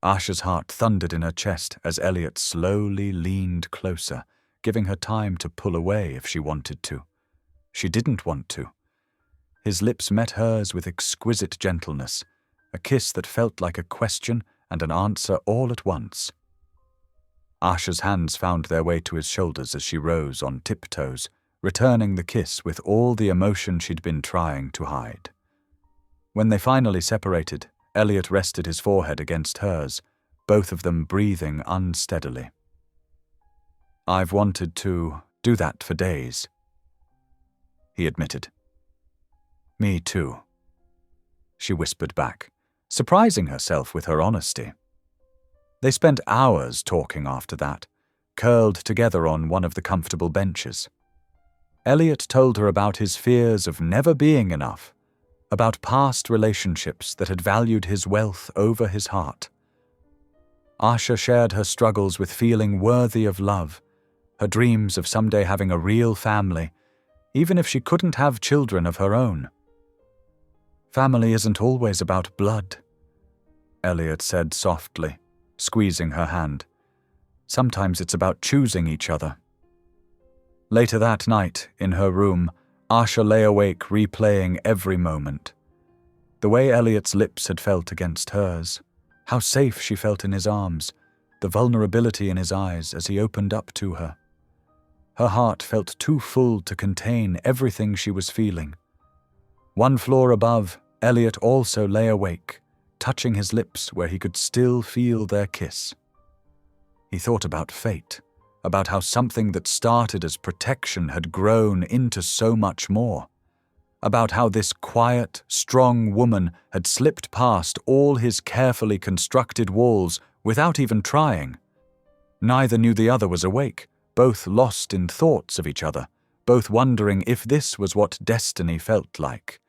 Asha's heart thundered in her chest as Elliot slowly leaned closer, giving her time to pull away if she wanted to. She didn't want to. His lips met hers with exquisite gentleness, a kiss that felt like a question and an answer all at once. Asha's hands found their way to his shoulders as she rose on tiptoes, returning the kiss with all the emotion she'd been trying to hide. When they finally separated, Elliot rested his forehead against hers, both of them breathing unsteadily. "I've wanted to do that for days," he admitted. "Me too," she whispered back, surprising herself with her honesty. They spent hours talking after that, curled together on one of the comfortable benches. Elliot told her about his fears of never being enough, about past relationships that had valued his wealth over his heart. Asha shared her struggles with feeling worthy of love, her dreams of someday having a real family, even if she couldn't have children of her own. "Family isn't always about blood," Elliot said softly, squeezing her hand. "Sometimes it's about choosing each other." Later that night, in her room, Asha lay awake replaying every moment. The way Elliot's lips had felt against hers, how safe she felt in his arms, the vulnerability in his eyes as he opened up to her. Her heart felt too full to contain everything she was feeling. One floor above, Elliot also lay awake, touching his lips where he could still feel their kiss. He thought about fate, about how something that started as protection had grown into so much more. about how this quiet, strong woman had slipped past all his carefully constructed walls without even trying. Neither knew the other was awake, both lost in thoughts of each other, both wondering if this was what destiny felt like,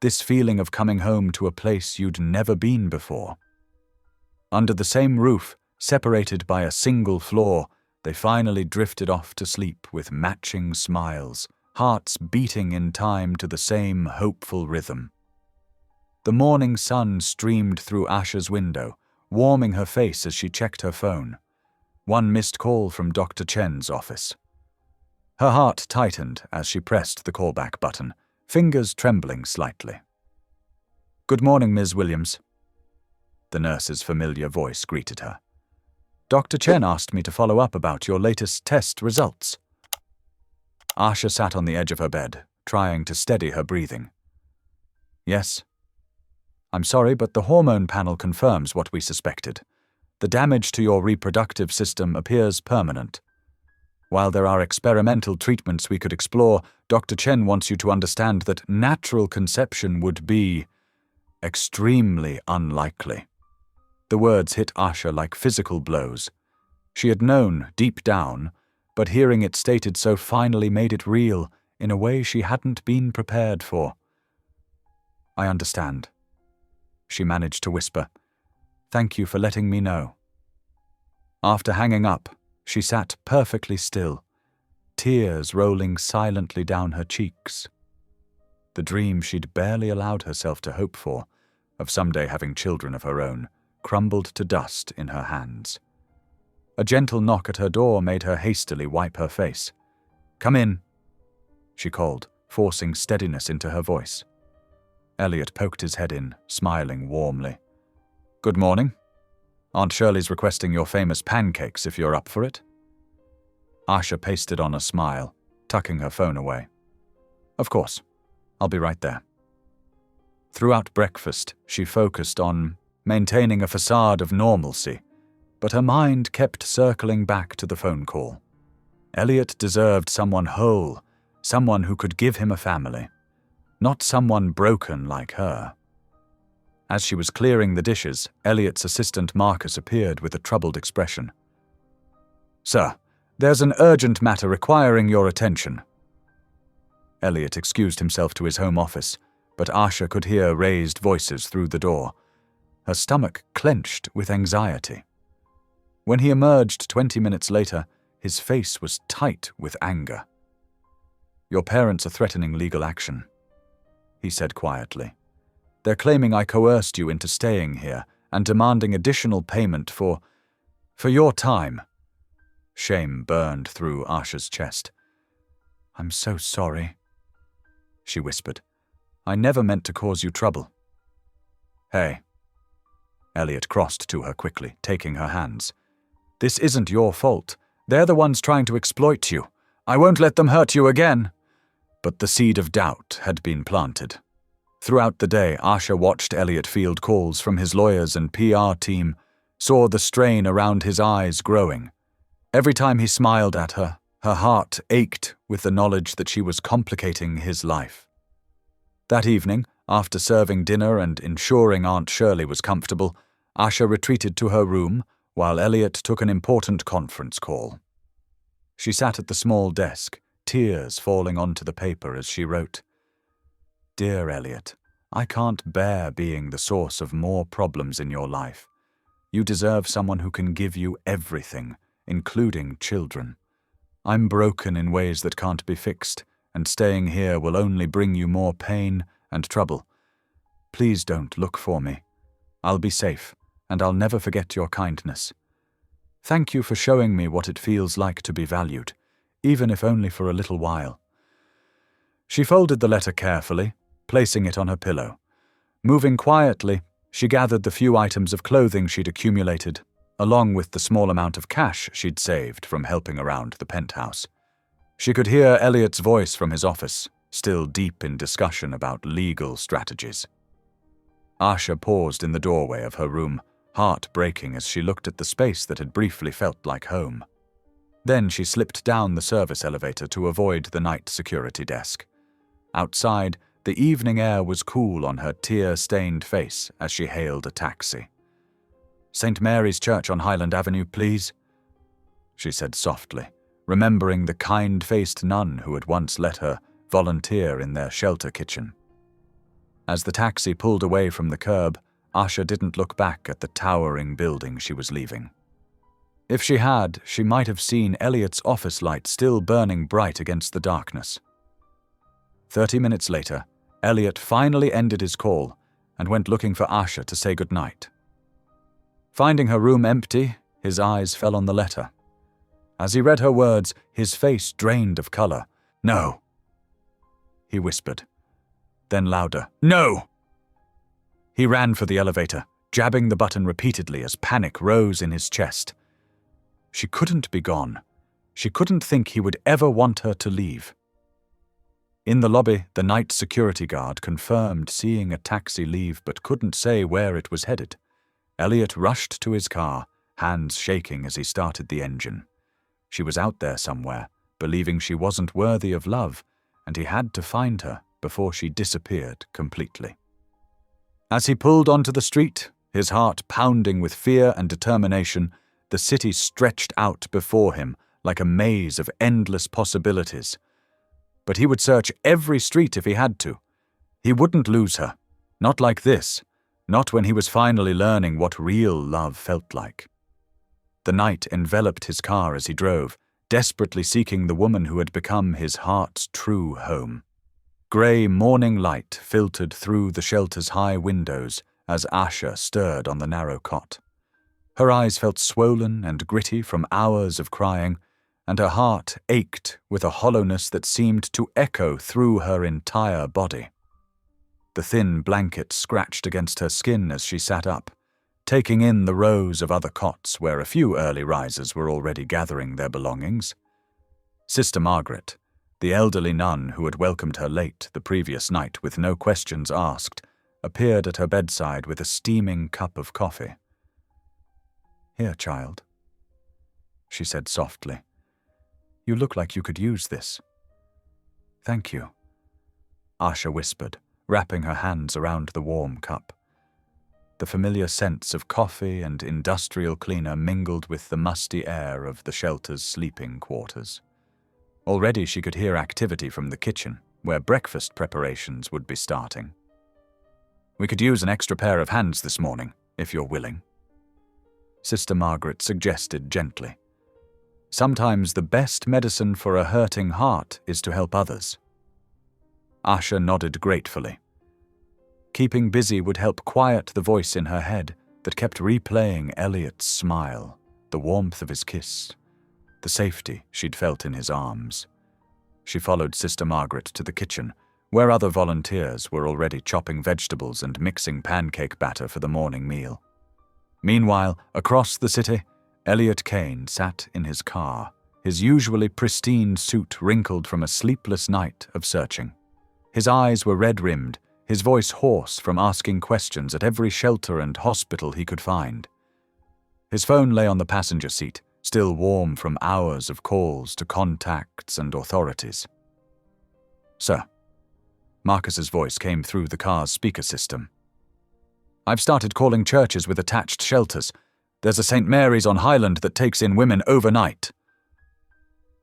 this feeling of coming home to a place you'd never been before. Under the same roof, separated by a single floor, they finally drifted off to sleep with matching smiles, hearts beating in time to the same hopeful rhythm. The morning sun streamed through Asha's window, warming her face as she checked her phone. One missed call from Dr. Chen's office. Her heart tightened as she pressed the callback button, fingers trembling slightly. "Good morning, Ms. Williams." The nurse's familiar voice greeted her. "Dr. Chen asked me to follow up about your latest test results." Asha sat on the edge of her bed, trying to steady her breathing. "Yes. I'm sorry, but the hormone panel confirms what we suspected. The damage to your reproductive system appears permanent. While there are experimental treatments we could explore, Dr. Chen wants you to understand that natural conception would be extremely unlikely." The words hit Asha like physical blows. She had known, deep down, but hearing it stated so finally made it real in a way she hadn't been prepared for. "I understand," she managed to whisper. "Thank you for letting me know." After hanging up, she sat perfectly still, tears rolling silently down her cheeks. The dream she'd barely allowed herself to hope for, of someday having children of her own, crumbled to dust in her hands. A gentle knock at her door made her hastily wipe her face. "Come in," she called, forcing steadiness into her voice. Elliot poked his head in, smiling warmly. "Good morning. Aunt Shirley's requesting your famous pancakes if you're up for it." Asha pasted on a smile, tucking her phone away. "Of course. I'll be right there." Throughout breakfast, she focused on maintaining a facade of normalcy, but her mind kept circling back to the phone call. Elliot deserved someone whole, someone who could give him a family, not someone broken like her. As she was clearing the dishes, Elliot's assistant Marcus appeared with a troubled expression. "Sir, there's an urgent matter requiring your attention." Elliot excused himself to his home office, but Asha could hear raised voices through the door. Her stomach clenched with anxiety. When he emerged 20 minutes later, his face was tight with anger. "Your parents are threatening legal action," he said quietly. "They're claiming I coerced you into staying here and demanding additional payment for your time." Shame burned through Asha's chest. "I'm so sorry," she whispered. "I never meant to cause you trouble." "Hey." Elliot crossed to her quickly, taking her hands. "This isn't your fault. They're the ones trying to exploit you. I won't let them hurt you again." But the seed of doubt had been planted. Throughout the day, Asha watched Elliot field calls from his lawyers and PR team, saw the strain around his eyes growing. Every time he smiled at her, her heart ached with the knowledge that she was complicating his life. That evening, after serving dinner and ensuring Aunt Shirley was comfortable, Asha retreated to her room while Elliot took an important conference call. She sat at the small desk, tears falling onto the paper as she wrote, "Dear Elliot, I can't bear being the source of more problems in your life. You deserve someone who can give you everything, including children. I'm broken in ways that can't be fixed, and staying here will only bring you more pain and trouble. Please don't look for me. I'll be safe, and I'll never forget your kindness. Thank you for showing me what it feels like to be valued, even if only for a little while." She folded the letter carefully, placing it on her pillow. Moving quietly, she gathered the few items of clothing she'd accumulated, along with the small amount of cash she'd saved from helping around the penthouse. She could hear Elliot's voice from his office, still deep in discussion about legal strategies. Asha paused in the doorway of her room, heart breaking as she looked at the space that had briefly felt like home. Then she slipped down the service elevator to avoid the night security desk. Outside, The evening air was cool on her tear-stained face as she hailed a taxi. "St. Mary's Church on Highland Avenue, please," she said softly, remembering the kind-faced nun who had once let her volunteer in their shelter kitchen. As the taxi pulled away from the curb, Asha didn't look back at the towering building she was leaving. If she had, she might have seen Elliot's office light still burning bright against the darkness. 30 minutes later, Elliot finally ended his call and went looking for Asha to say goodnight. Finding her room empty, his eyes fell on the letter. As he read her words, his face drained of color. "No," he whispered. Then louder, "No!" He ran for the elevator, jabbing the button repeatedly as panic rose in his chest. She couldn't be gone. She couldn't think he would ever want her to leave. In the lobby, the night security guard confirmed seeing a taxi leave but couldn't say where it was headed. Elliot rushed to his car, hands shaking as he started the engine. She was out there somewhere, believing she wasn't worthy of love, and he had to find her before she disappeared completely. As he pulled onto the street, his heart pounding with fear and determination, the city stretched out before him like a maze of endless possibilities. But he would search every street if he had to. He wouldn't lose her. Not like this. Not when he was finally learning what real love felt like. The night enveloped his car as he drove, desperately seeking the woman who had become his heart's true home. Grey morning light filtered through the shelter's high windows as Asha stirred on the narrow cot. Her eyes felt swollen and gritty from hours of crying, and her heart ached with a hollowness that seemed to echo through her entire body. The thin blanket scratched against her skin as she sat up, taking in the rows of other cots where a few early risers were already gathering their belongings. Sister Margaret, the elderly nun who had welcomed her late the previous night with no questions asked, appeared at her bedside with a steaming cup of coffee. "Here, child," she said softly. "You look like you could use this." "Thank you," Asha whispered, wrapping her hands around the warm cup. The familiar scents of coffee and industrial cleaner mingled with the musty air of the shelter's sleeping quarters. Already she could hear activity from the kitchen, where breakfast preparations would be starting. "We could use an extra pair of hands this morning, if you're willing," Sister Margaret suggested gently. "Sometimes the best medicine for a hurting heart is to help others." Asha nodded gratefully. Keeping busy would help quiet the voice in her head that kept replaying Elliot's smile, the warmth of his kiss, the safety she'd felt in his arms. She followed Sister Margaret to the kitchen, where other volunteers were already chopping vegetables and mixing pancake batter for the morning meal. Meanwhile, across the city, Elliot Kane sat in his car, his usually pristine suit wrinkled from a sleepless night of searching. His eyes were red-rimmed, his voice hoarse from asking questions at every shelter and hospital he could find. His phone lay on the passenger seat, still warm from hours of calls to contacts and authorities. "Sir," Marcus's voice came through the car's speaker system. "I've started calling churches with attached shelters. There's a St. Mary's on Highland that takes in women overnight."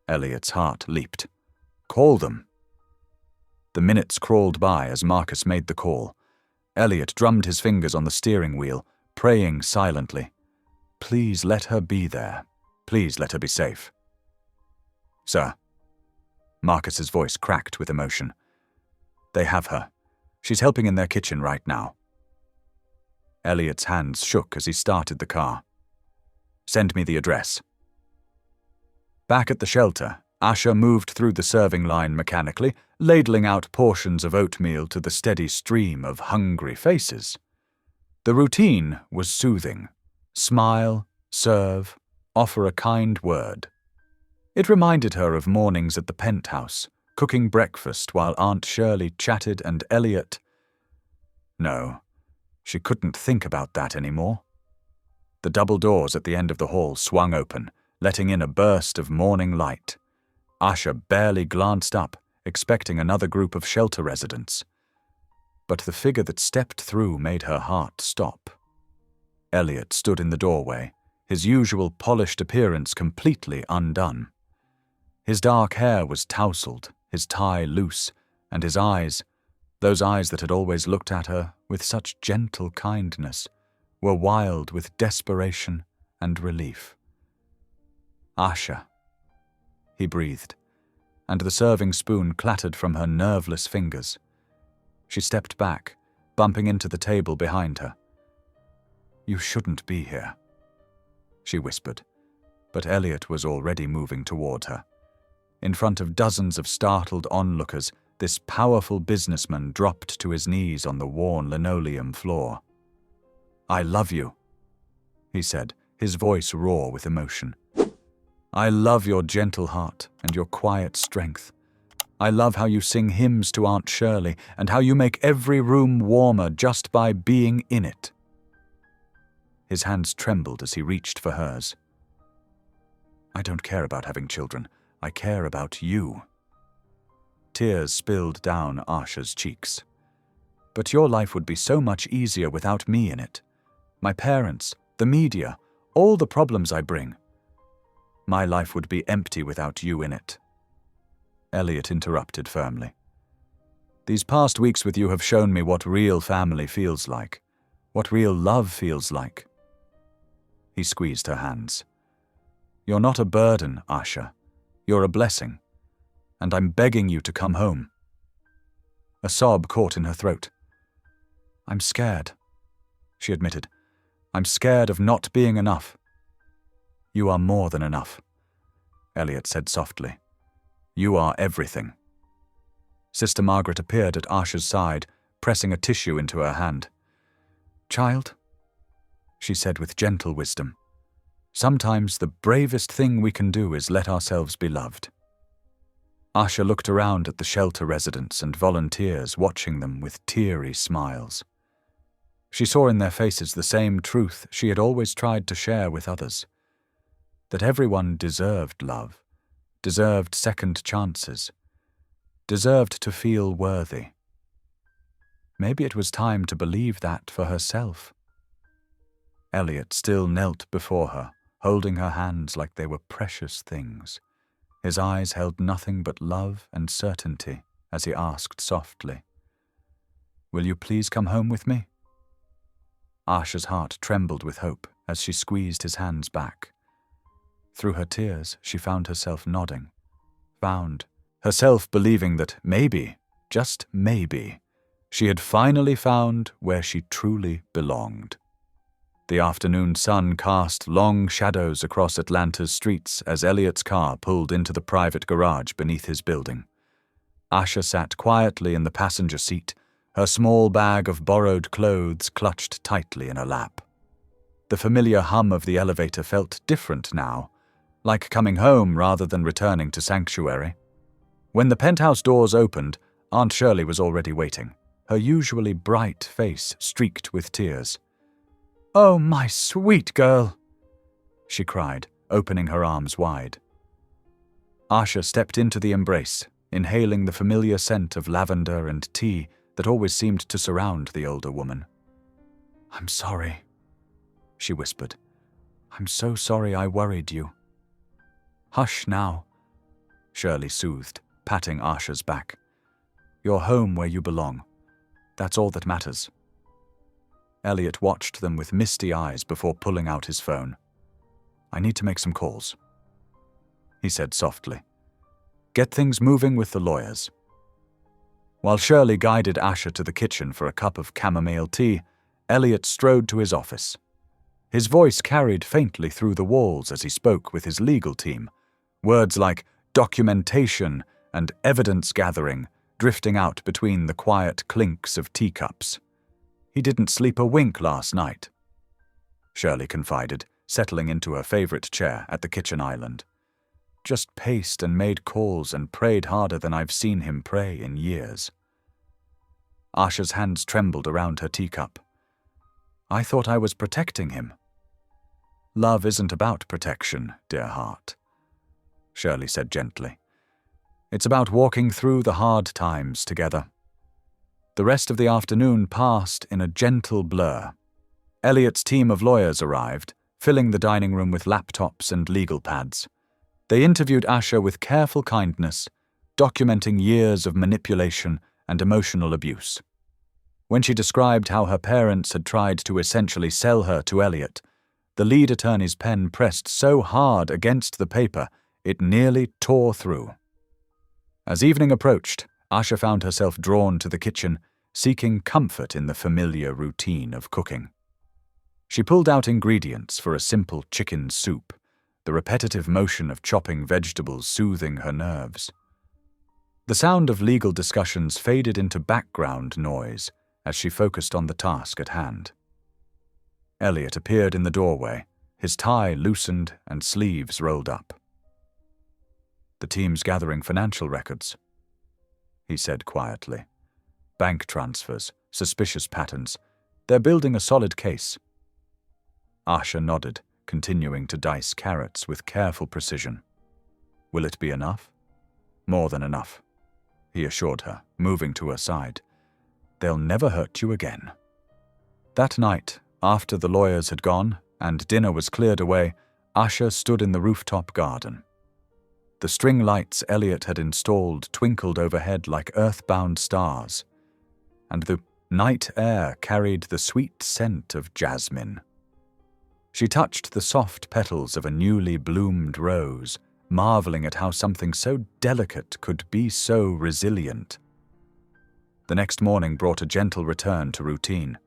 Elliot's heart leaped. "Call them." The minutes crawled by as Marcus made the call. Elliot drummed his fingers on the steering wheel, praying silently. Please let her be there. Please let her be safe. "Sir." Marcus's voice cracked with emotion. "They have her. She's helping in their kitchen right now." Elliot's hands shook as he started the car. "Send me the address." Back at the shelter, Asha moved through the serving line mechanically, ladling out portions of oatmeal to the steady stream of hungry faces. The routine was soothing. Smile, serve, offer a kind word. It reminded her of mornings at the penthouse, cooking breakfast while Aunt Shirley chatted and Elliot... No, she couldn't think about that anymore. The double doors at the end of the hall swung open, letting in a burst of morning light. Asha barely glanced up, expecting another group of shelter residents. but the figure that stepped through made her heart stop. Elliot stood in the doorway, his usual polished appearance completely undone. His dark hair was tousled, his tie loose, and his eyes, those eyes that had always looked at her with such gentle kindness, were wild with desperation and relief. "Asha," he breathed, and the serving spoon clattered from her nerveless fingers. She stepped back, bumping into the table behind her. "You shouldn't be here," she whispered, but Elliot was already moving toward her. In front of dozens of startled onlookers, this powerful businessman dropped to his knees on the worn linoleum floor. "I love you," he said, his voice raw with emotion. "I love your gentle heart and your quiet strength. I love how you sing hymns to Aunt Shirley and how you make every room warmer just by being in it." His hands trembled as he reached for hers. "I don't care about having children. I care about you." Tears spilled down Asha's cheeks. "But your life would be so much easier without me in it. My parents, the media, all the problems I bring. My life would be empty without you in it." Elliot interrupted firmly. "These past weeks with you have shown me what real family feels like, what real love feels like." He squeezed her hands. "You're not a burden, Asha. You're a blessing. And I'm begging you to come home." A sob caught in her throat. "I'm scared," she admitted. "I'm scared of not being enough." "You are more than enough," Elliot said softly. "You are everything." Sister Margaret appeared at Asha's side, pressing a tissue into her hand. "Child," she said with gentle wisdom, "sometimes the bravest thing we can do is let ourselves be loved." Asha looked around at the shelter residents and volunteers, watching them with teary smiles. She saw in their faces the same truth she had always tried to share with others, that everyone deserved love, deserved second chances, deserved to feel worthy. Maybe it was time to believe that for herself. Elliot still knelt before her, holding her hands like they were precious things. His eyes held nothing but love and certainty as he asked softly, "Will you please come home with me?" Asha's heart trembled with hope as she squeezed his hands back. Through her tears, she found herself nodding, found herself believing that maybe, just maybe, she had finally found where she truly belonged. The afternoon sun cast long shadows across Atlanta's streets as Elliot's car pulled into the private garage beneath his building. Asha sat quietly in the passenger seat, her small bag of borrowed clothes clutched tightly in her lap. The familiar hum of the elevator felt different now, like coming home rather than returning to sanctuary. When the penthouse doors opened, Aunt Shirley was already waiting, her usually bright face streaked with tears. "Oh, my sweet girl," she cried, opening her arms wide. Asha stepped into the embrace, inhaling the familiar scent of lavender and tea that always seemed to surround the older woman. "I'm sorry," she whispered. "I'm so sorry I worried you." "Hush now," Shirley soothed, patting Asha's back. "You're home where you belong. That's all that matters." Elliot watched them with misty eyes before pulling out his phone. "I need to make some calls," he said softly. "Get things moving with the lawyers." While Shirley guided Asha to the kitchen for a cup of chamomile tea, Elliot strode to his office. His voice carried faintly through the walls as he spoke with his legal team, words like documentation and evidence gathering drifting out between the quiet clinks of teacups. "He didn't sleep a wink last night," Shirley confided, settling into her favorite chair at the kitchen island. "Just paced and made calls and prayed harder than I've seen him pray in years." Asha's hands trembled around her teacup. "I thought I was protecting him." "Love isn't about protection, dear heart," Shirley said gently. "It's about walking through the hard times together." The rest of the afternoon passed in a gentle blur. Elliot's team of lawyers arrived, filling the dining room with laptops and legal pads. They interviewed Asha with careful kindness, documenting years of manipulation and emotional abuse. When she described how her parents had tried to essentially sell her to Elliot, the lead attorney's pen pressed so hard against the paper it nearly tore through. As evening approached, Asha found herself drawn to the kitchen, seeking comfort in the familiar routine of cooking. She pulled out ingredients for a simple chicken soup, the repetitive motion of chopping vegetables soothing her nerves. The sound of legal discussions faded into background noise as she focused on the task at hand. Elliot appeared in the doorway, his tie loosened and sleeves rolled up. "The team's gathering financial records," he said quietly. "Bank transfers, suspicious patterns. They're building a solid case." Asha nodded, continuing to dice carrots with careful precision. "Will it be enough?" "More than enough," he assured her, moving to her side. "They'll never hurt you again." That night, after the lawyers had gone and dinner was cleared away, Asha stood in the rooftop garden. The string lights Elliot had installed twinkled overhead like earthbound stars, and the night air carried the sweet scent of jasmine. She touched the soft petals of a newly bloomed rose, marveling at how something so delicate could be so resilient. The next morning brought a gentle return to routine.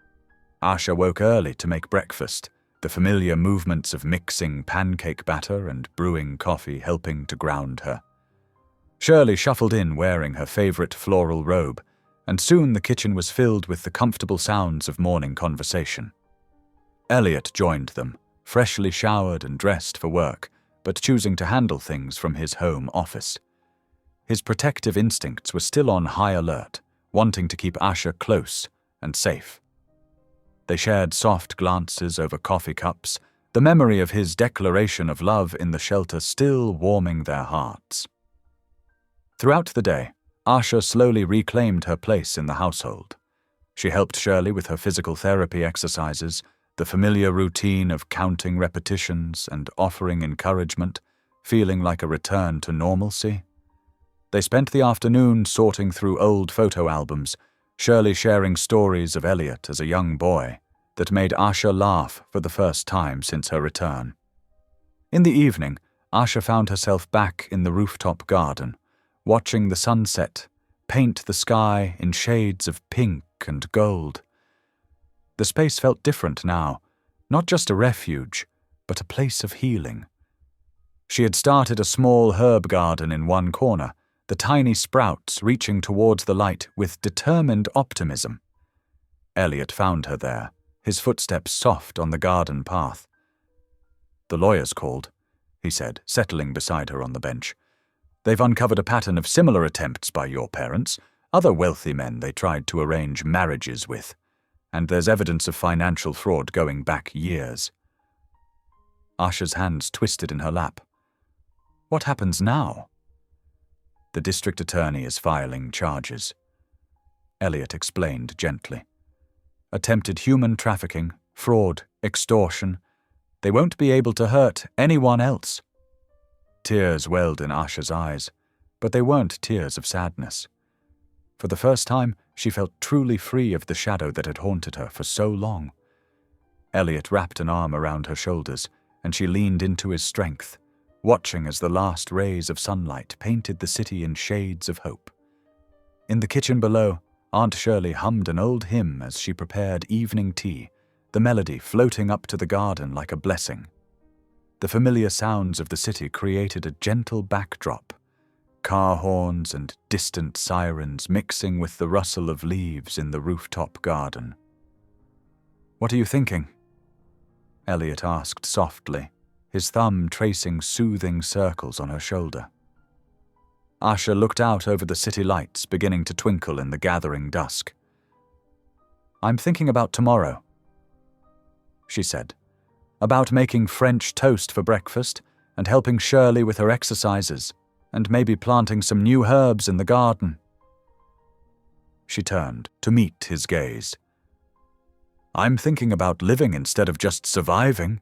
Asha woke early to make breakfast, the familiar movements of mixing pancake batter and brewing coffee helping to ground her. Shirley shuffled in wearing her favorite floral robe, and soon the kitchen was filled with the comfortable sounds of morning conversation. Elliot joined them, freshly showered and dressed for work, but choosing to handle things from his home office. His protective instincts were still on high alert, wanting to keep Asha close and safe. They shared soft glances over coffee cups, the memory of his declaration of love in the shelter still warming their hearts. Throughout the day, Asha slowly reclaimed her place in the household. She helped Shirley with her physical therapy exercises, the familiar routine of counting repetitions and offering encouragement, feeling like a return to normalcy. They spent the afternoon sorting through old photo albums, Shirley sharing stories of Elliot as a young boy that made Asha laugh for the first time since her return. In the evening, Asha found herself back in the rooftop garden, watching the sunset paint the sky in shades of pink and gold. The space felt different now, not just a refuge, but a place of healing. She had started a small herb garden in one corner, the tiny sprouts reaching towards the light with determined optimism. Elliot found her there, his footsteps soft on the garden path. "The lawyers called," he said, settling beside her on the bench. "They've uncovered a pattern of similar attempts by your parents, other wealthy men they tried to arrange marriages with, and there's evidence of financial fraud going back years." Asha's hands twisted in her lap. "What happens now?" "The district attorney is filing charges," Elliot explained gently. "Attempted human trafficking, fraud, extortion. They won't be able to hurt anyone else." Tears welled in Asha's eyes, but they weren't tears of sadness. For the first time, she felt truly free of the shadow that had haunted her for so long. Elliot wrapped an arm around her shoulders, and she leaned into his strength, watching as the last rays of sunlight painted the city in shades of hope. In the kitchen below, Aunt Shirley hummed an old hymn as she prepared evening tea, the melody floating up to the garden like a blessing. The familiar sounds of the city created a gentle backdrop, car horns and distant sirens mixing with the rustle of leaves in the rooftop garden. "What are you thinking?" Elliot asked softly, his thumb tracing soothing circles on her shoulder. Asha looked out over the city lights beginning to twinkle in the gathering dusk. "I'm thinking about tomorrow," she said, "about making French toast for breakfast and helping Shirley with her exercises, and maybe planting some new herbs in the garden." She turned to meet his gaze. "I'm thinking about living instead of just surviving."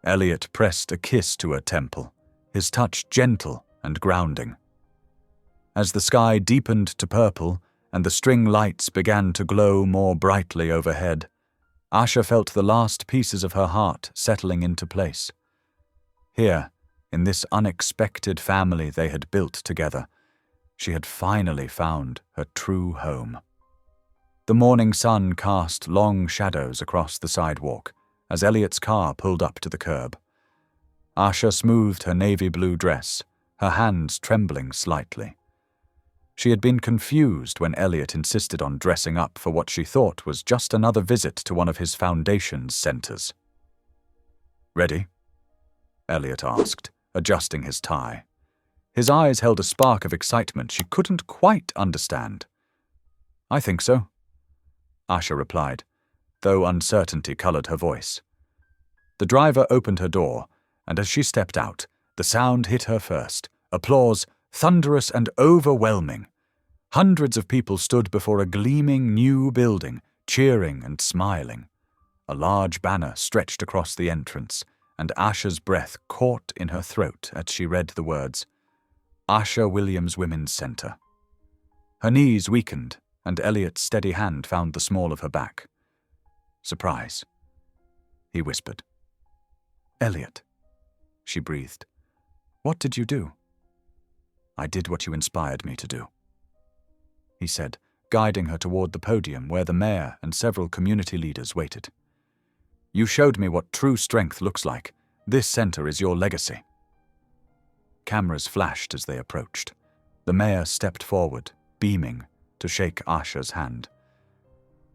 Elliot pressed a kiss to her temple, his touch gentle and grounding. As the sky deepened to purple and the string lights began to glow more brightly overhead, Asha felt the last pieces of her heart settling into place. Here, in this unexpected family they had built together, she had finally found her true home. The morning sun cast long shadows across the sidewalk as Elliot's car pulled up to the curb. Asha smoothed her navy blue dress, her hands trembling slightly. She had been confused when Elliot insisted on dressing up for what she thought was just another visit to one of his foundation's centers. "Ready?" Elliot asked, adjusting his tie. His eyes held a spark of excitement she couldn't quite understand. "I think so," Asha replied, though uncertainty colored her voice. The driver opened her door, and as she stepped out, the sound hit her first, applause thunderous and overwhelming. Hundreds of people stood before a gleaming new building, cheering and smiling. A large banner stretched across the entrance, and Asha's breath caught in her throat as she read the words, "Asha Williams Women's Center." Her knees weakened, and Elliot's steady hand found the small of her back. "Surprise," he whispered. "Elliot," she breathed. "What did you do?" "I did what you inspired me to do," he said, guiding her toward the podium where the mayor and several community leaders waited. "You showed me what true strength looks like. This center is your legacy." Cameras flashed as they approached. The mayor stepped forward, beaming, to shake Asha's hand.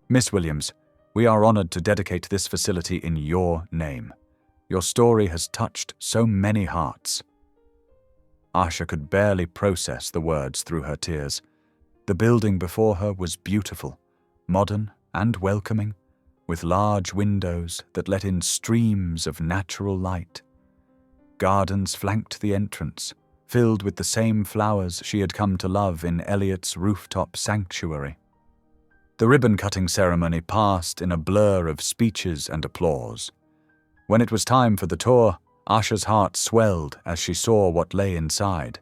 "Miss Williams, we are honored to dedicate this facility in your name. Your story has touched so many hearts." Asha could barely process the words through her tears. The building before her was beautiful, modern and welcoming, with large windows that let in streams of natural light. Gardens flanked the entrance, filled with the same flowers she had come to love in Elliot's rooftop sanctuary. The ribbon-cutting ceremony passed in a blur of speeches and applause. When it was time for the tour, Asha's heart swelled as she saw what lay inside.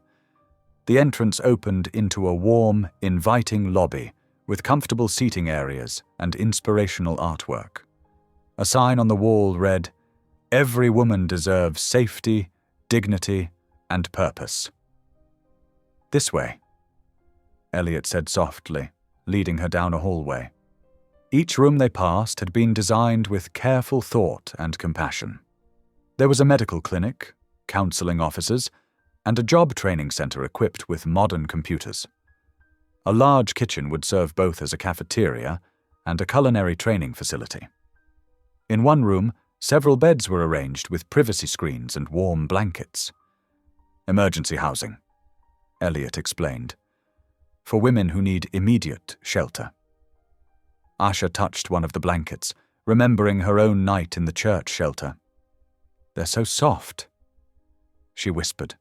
The entrance opened into a warm, inviting lobby with comfortable seating areas and inspirational artwork. A sign on the wall read, "Every woman deserves safety, dignity, and purpose." "This way," Elliot said softly, leading her down a hallway. Each room they passed had been designed with careful thought and compassion. There was a medical clinic, counseling offices, and a job training center equipped with modern computers. A large kitchen would serve both as a cafeteria and a culinary training facility. In one room, several beds were arranged with privacy screens and warm blankets. "Emergency housing," Elliot explained, "for women who need immediate shelter." Asha touched one of the blankets, remembering her own night in the church shelter. "They're so soft," she whispered.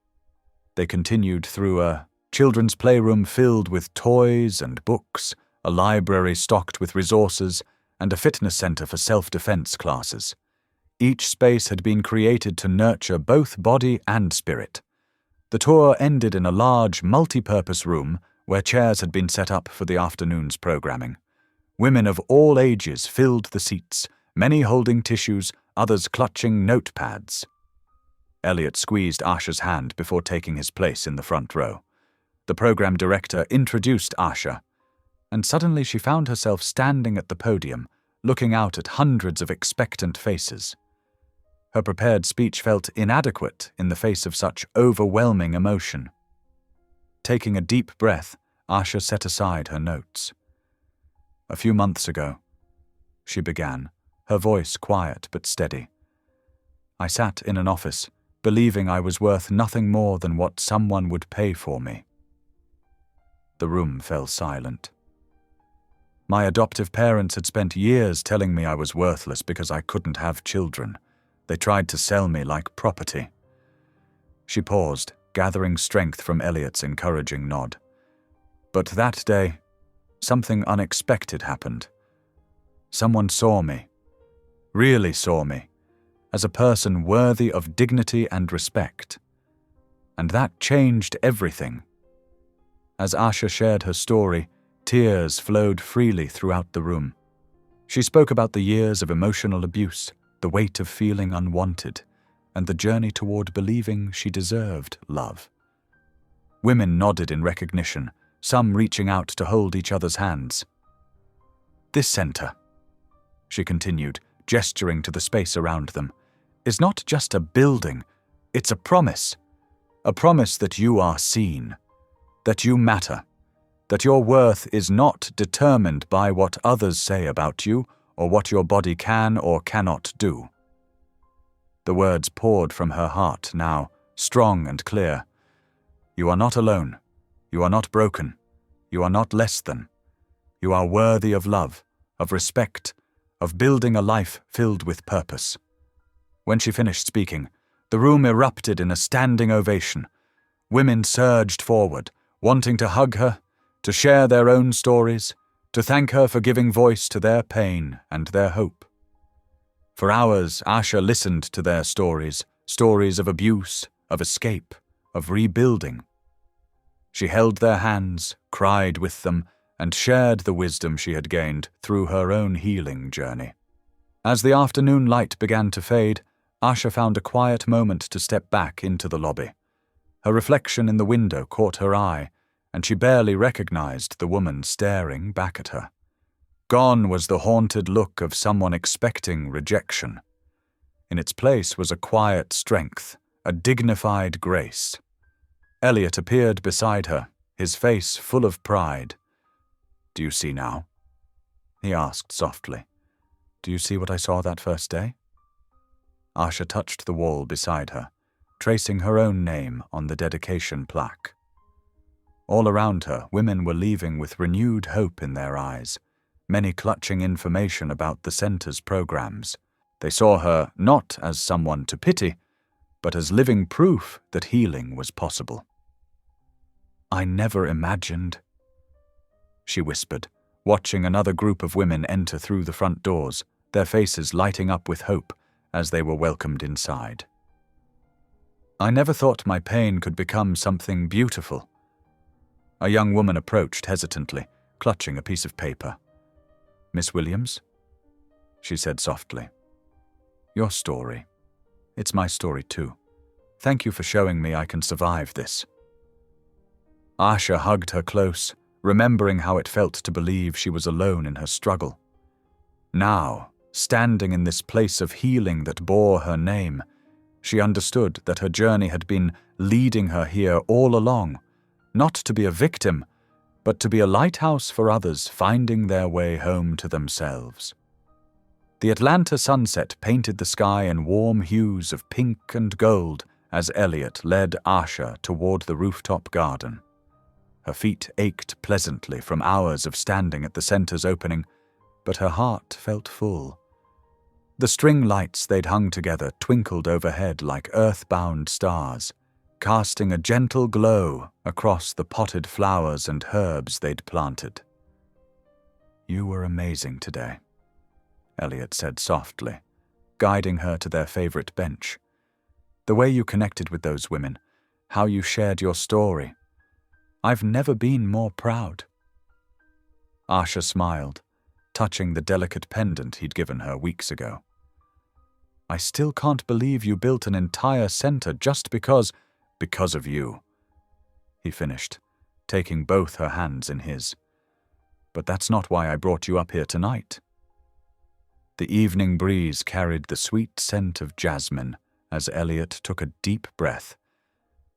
They continued through a children's playroom filled with toys and books, a library stocked with resources, and a fitness center for self-defense classes. Each space had been created to nurture both body and spirit. The tour ended in a large, multi-purpose room where chairs had been set up for the afternoon's programming. Women of all ages filled the seats, many holding tissues, others clutching notepads. Elliot squeezed Asha's hand before taking his place in the front row. The program director introduced Asha, and suddenly she found herself standing at the podium, looking out at hundreds of expectant faces. Her prepared speech felt inadequate in the face of such overwhelming emotion. Taking a deep breath, Asha set aside her notes. "A few months ago," she began, her voice quiet but steady, "I sat in an office, believing I was worth nothing more than what someone would pay for me." The room fell silent. My adoptive parents had spent years telling me I was worthless because I couldn't have children. They tried to sell me like property. She paused, gathering strength from Elliot's encouraging nod. But that day, something unexpected happened. Someone saw me, really saw me, as a person worthy of dignity and respect. And that changed everything. As Asha shared her story, tears flowed freely throughout the room. She spoke about the years of emotional abuse, the weight of feeling unwanted, and the journey toward believing she deserved love. Women nodded in recognition, some reaching out to hold each other's hands. "This center," she continued, gesturing to the space around them, "is not just a building, it's a promise that you are seen, that you matter, that your worth is not determined by what others say about you or what your body can or cannot do." The words poured from her heart now, strong and clear. "You are not alone. You are not broken. You are not less than. You are worthy of love, of respect, of building a life filled with purpose." When she finished speaking, the room erupted in a standing ovation. Women surged forward, wanting to hug her, to share their own stories, to thank her for giving voice to their pain and their hope. For hours, Asha listened to their stories, stories of abuse, of escape, of rebuilding. She held their hands, cried with them, and shared the wisdom she had gained through her own healing journey. As the afternoon light began to fade, Asha found a quiet moment to step back into the lobby. Her reflection in the window caught her eye, and she barely recognized the woman staring back at her. Gone was the haunted look of someone expecting rejection. In its place was a quiet strength, a dignified grace. Elliot appeared beside her, his face full of pride. "Do you see now?" he asked softly. "Do you see what I saw that first day?" Asha touched the wall beside her, tracing her own name on the dedication plaque. All around her, women were leaving with renewed hope in their eyes, many clutching information about the center's programs. They saw her not as someone to pity, but as living proof that healing was possible. "I never imagined," she whispered, watching another group of women enter through the front doors, their faces lighting up with hope as they were welcomed inside. "I never thought my pain could become something beautiful." A young woman approached hesitantly, clutching a piece of paper. "Miss Williams?" she said softly. "Your story. It's my story too. Thank you for showing me I can survive this." Asha hugged her close, remembering how it felt to believe she was alone in her struggle. Now, standing in this place of healing that bore her name, she understood that her journey had been leading her here all along, not to be a victim, but to be a lighthouse for others finding their way home to themselves. The Atlanta sunset painted the sky in warm hues of pink and gold as Elliot led Asha toward the rooftop garden. Her feet ached pleasantly from hours of standing at the center's opening, but her heart felt full. The string lights they'd hung together twinkled overhead like earthbound stars, casting a gentle glow across the potted flowers and herbs they'd planted. "You were amazing today," Elliot said softly, guiding her to their favorite bench. "The way you connected with those women, how you shared your story. I've never been more proud." Asha smiled, touching the delicate pendant he'd given her weeks ago. "I still can't believe you built an entire center just because of you," he finished, taking both her hands in his. "But that's not why I brought you up here tonight." The evening breeze carried the sweet scent of jasmine as Elliot took a deep breath.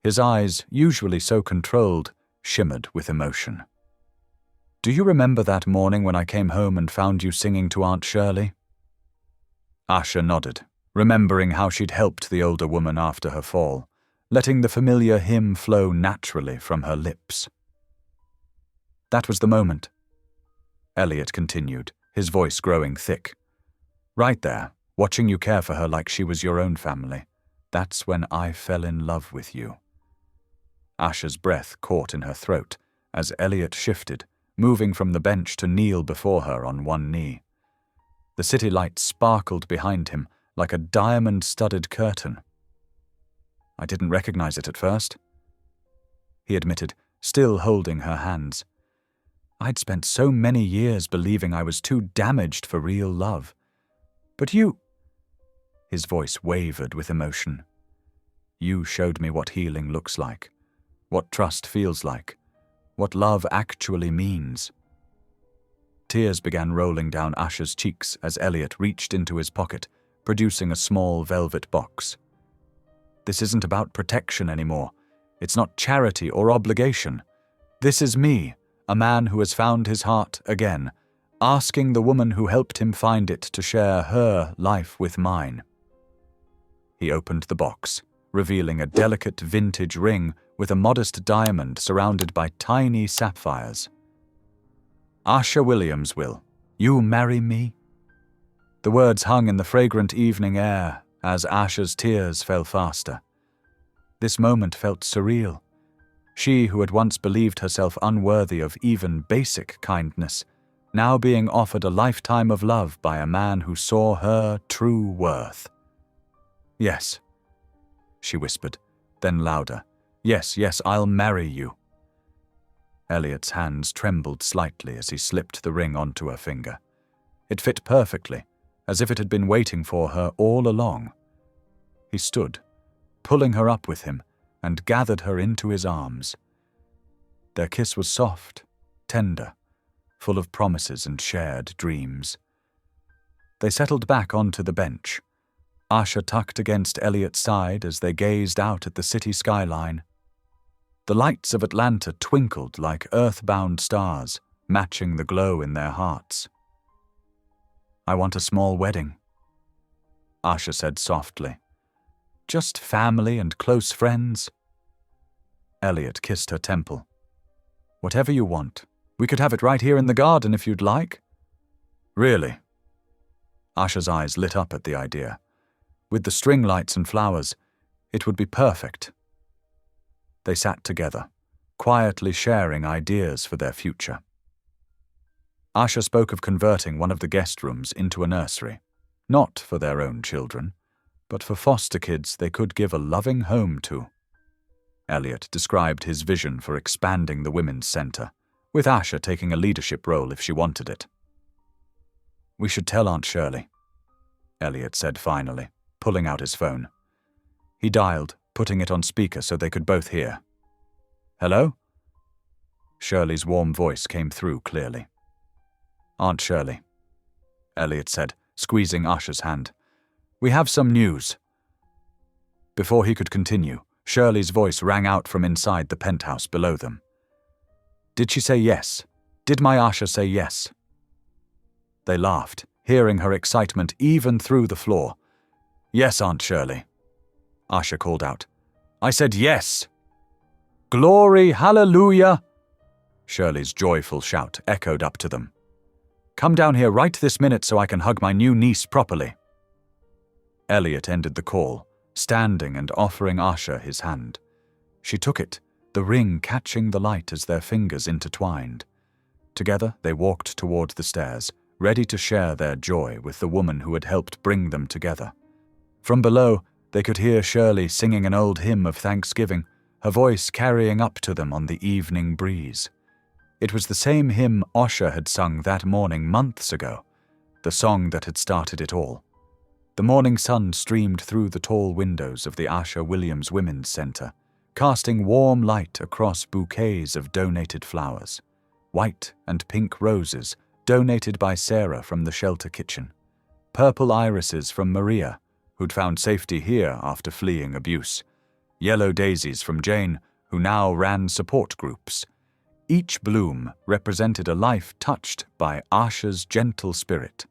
His eyes, usually so controlled, shimmered with emotion. "Do you remember that morning when I came home and found you singing to Aunt Shirley?" Asha nodded, remembering how she'd helped the older woman after her fall, letting the familiar hymn flow naturally from her lips. "That was the moment," Elliot continued, his voice growing thick. "Right there, watching you care for her like she was your own family. That's when I fell in love with you." Asha's breath caught in her throat as Elliot shifted, moving from the bench to kneel before her on one knee. The city light sparkled behind him like a diamond-studded curtain. "I didn't recognize it at first," he admitted, still holding her hands. "I'd spent so many years believing I was too damaged for real love. But you—" His voice wavered with emotion. "You showed me what healing looks like, what trust feels like, what love actually means." Tears began rolling down Asher's cheeks as Elliot reached into his pocket, producing a small velvet box. "This isn't about protection anymore. It's not charity or obligation. This is me, a man who has found his heart again, asking the woman who helped him find it to share her life with mine." He opened the box, revealing a delicate vintage ring with a modest diamond surrounded by tiny sapphires. "Asher Williams, will you marry me?" The words hung in the fragrant evening air as Asher's tears fell faster. This moment felt surreal. She who had once believed herself unworthy of even basic kindness, now being offered a lifetime of love by a man who saw her true worth. "Yes," she whispered, then louder. Yes, I'll marry you." Elliot's hands trembled slightly as he slipped the ring onto her finger. It fit perfectly, as if it had been waiting for her all along. He stood, pulling her up with him, and gathered her into his arms. Their kiss was soft, tender, full of promises and shared dreams. They settled back onto the bench, Asher tucked against Elliot's side as they gazed out at the city skyline. The lights of Atlanta twinkled like earthbound stars, matching the glow in their hearts. "I want a small wedding," Asher said softly. "Just family and close friends." Elliot kissed her temple. "Whatever you want. We could have it right here in the garden if you'd like." "Really?" Asher's eyes lit up at the idea. With the string lights and flowers, it would be perfect. They sat together, quietly sharing ideas for their future. Asher spoke of converting one of the guest rooms into a nursery, not for their own children, but for foster kids they could give a loving home to. Elliot described his vision for expanding the women's center, with Asher taking a leadership role if she wanted it. "We should tell Aunt Shirley," Elliot said finally, pulling out his phone. He dialed, putting it on speaker so they could both hear. "Hello?" Shirley's warm voice came through clearly. "Aunt Shirley," Elliot said, squeezing Asher's hand. "We have some news." Before he could continue, Shirley's voice rang out from inside the penthouse below them. "Did she say yes? Did my Asher say yes?" They laughed, hearing her excitement even through the floor. "Yes, Aunt Shirley," Asher called out. "I said yes." "Glory, hallelujah!" Shirley's joyful shout echoed up to them. "Come down here right this minute so I can hug my new niece properly." Elliot ended the call, standing and offering Asher his hand. She took it, the ring catching the light as their fingers intertwined. Together they walked toward the stairs, ready to share their joy with the woman who had helped bring them together. From below, they could hear Shirley singing an old hymn of thanksgiving, her voice carrying up to them on the evening breeze. It was the same hymn Asher had sung that morning months ago, the song that had started it all. The morning sun streamed through the tall windows of the Asher Williams Women's Center, casting warm light across bouquets of donated flowers, white and pink roses donated by Sarah from the shelter kitchen, purple irises from Maria, who'd found safety here after fleeing abuse, yellow daisies from Jane, who now ran support groups. Each bloom represented a life touched by Asher's gentle spirit.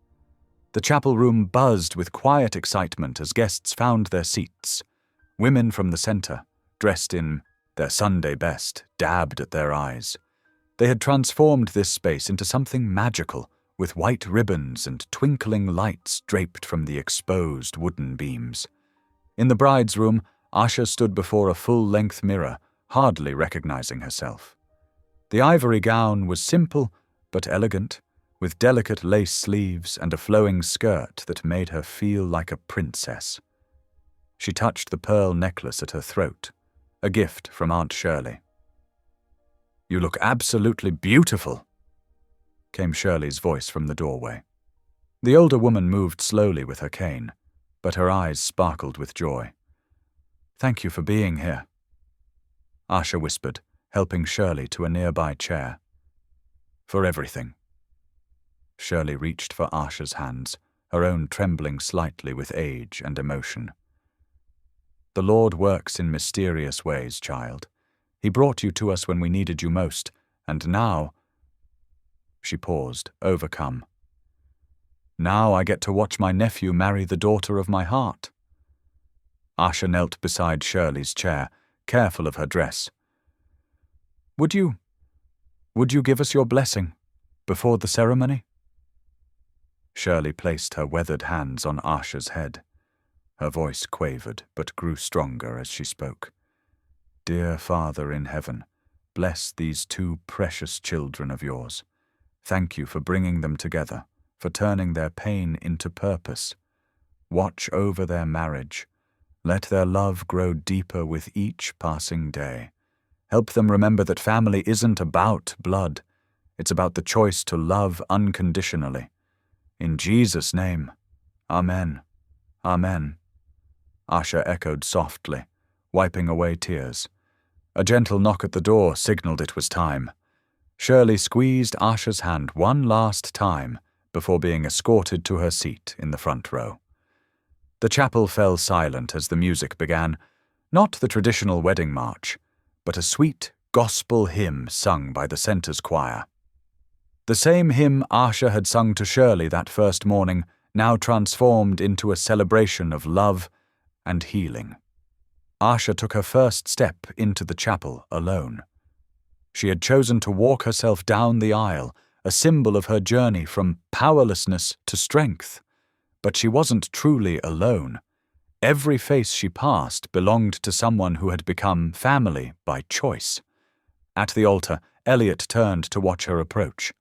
The chapel room buzzed with quiet excitement as guests found their seats. Women from the center, dressed in their Sunday best, dabbed at their eyes. They had transformed this space into something magical, with white ribbons and twinkling lights draped from the exposed wooden beams. In the bride's room, Asher stood before a full-length mirror, hardly recognizing herself. The ivory gown was simple but elegant, with delicate lace sleeves and a flowing skirt that made her feel like a princess. She touched the pearl necklace at her throat, a gift from Aunt Shirley. "You look absolutely beautiful," came Shirley's voice from the doorway. The older woman moved slowly with her cane, but her eyes sparkled with joy. "Thank you for being here," Asha whispered, helping Shirley to a nearby chair. "For everything." Shirley reached for Asha's hands, her own trembling slightly with age and emotion. "The Lord works in mysterious ways, child. He brought you to us when we needed you most, and now—" She paused, overcome. "Now I get to watch my nephew marry the daughter of my heart." Asha knelt beside Shirley's chair, careful of her dress. Would you give us your blessing before the ceremony?" Shirley placed her weathered hands on Asha's head. Her voice quavered, but grew stronger as she spoke. "Dear Father in heaven, bless these two precious children of yours. Thank you for bringing them together, for turning their pain into purpose. Watch over their marriage. Let their love grow deeper with each passing day. Help them remember that family isn't about blood. It's about the choice to love unconditionally. In Jesus' name, Amen. Amen." Asha echoed softly, wiping away tears. A gentle knock at the door signaled it was time. Shirley squeezed Asha's hand one last time before being escorted to her seat in the front row. The chapel fell silent as the music began, not the traditional wedding march, but a sweet gospel hymn sung by the center's choir. The same hymn Asha had sung to Shirley that first morning, now transformed into a celebration of love and healing. Asha took her first step into the chapel alone. She had chosen to walk herself down the aisle, a symbol of her journey from powerlessness to strength. But she wasn't truly alone. Every face she passed belonged to someone who had become family by choice. At the altar, Elliot turned to watch her approach.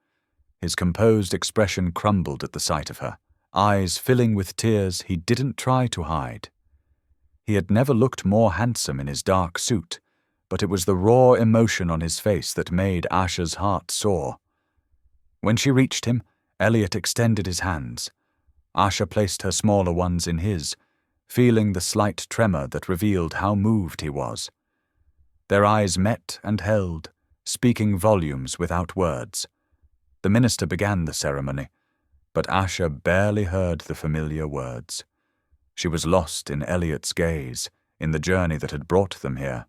His composed expression crumbled at the sight of her, eyes filling with tears he didn't try to hide. He had never looked more handsome in his dark suit, but it was the raw emotion on his face that made Asha's heart soar. When she reached him, Elliot extended his hands. Asha placed her smaller ones in his, feeling the slight tremor that revealed how moved he was. Their eyes met and held, speaking volumes without words. The minister began the ceremony, but Asha barely heard the familiar words. She was lost in Elliot's gaze, in the journey that had brought them here.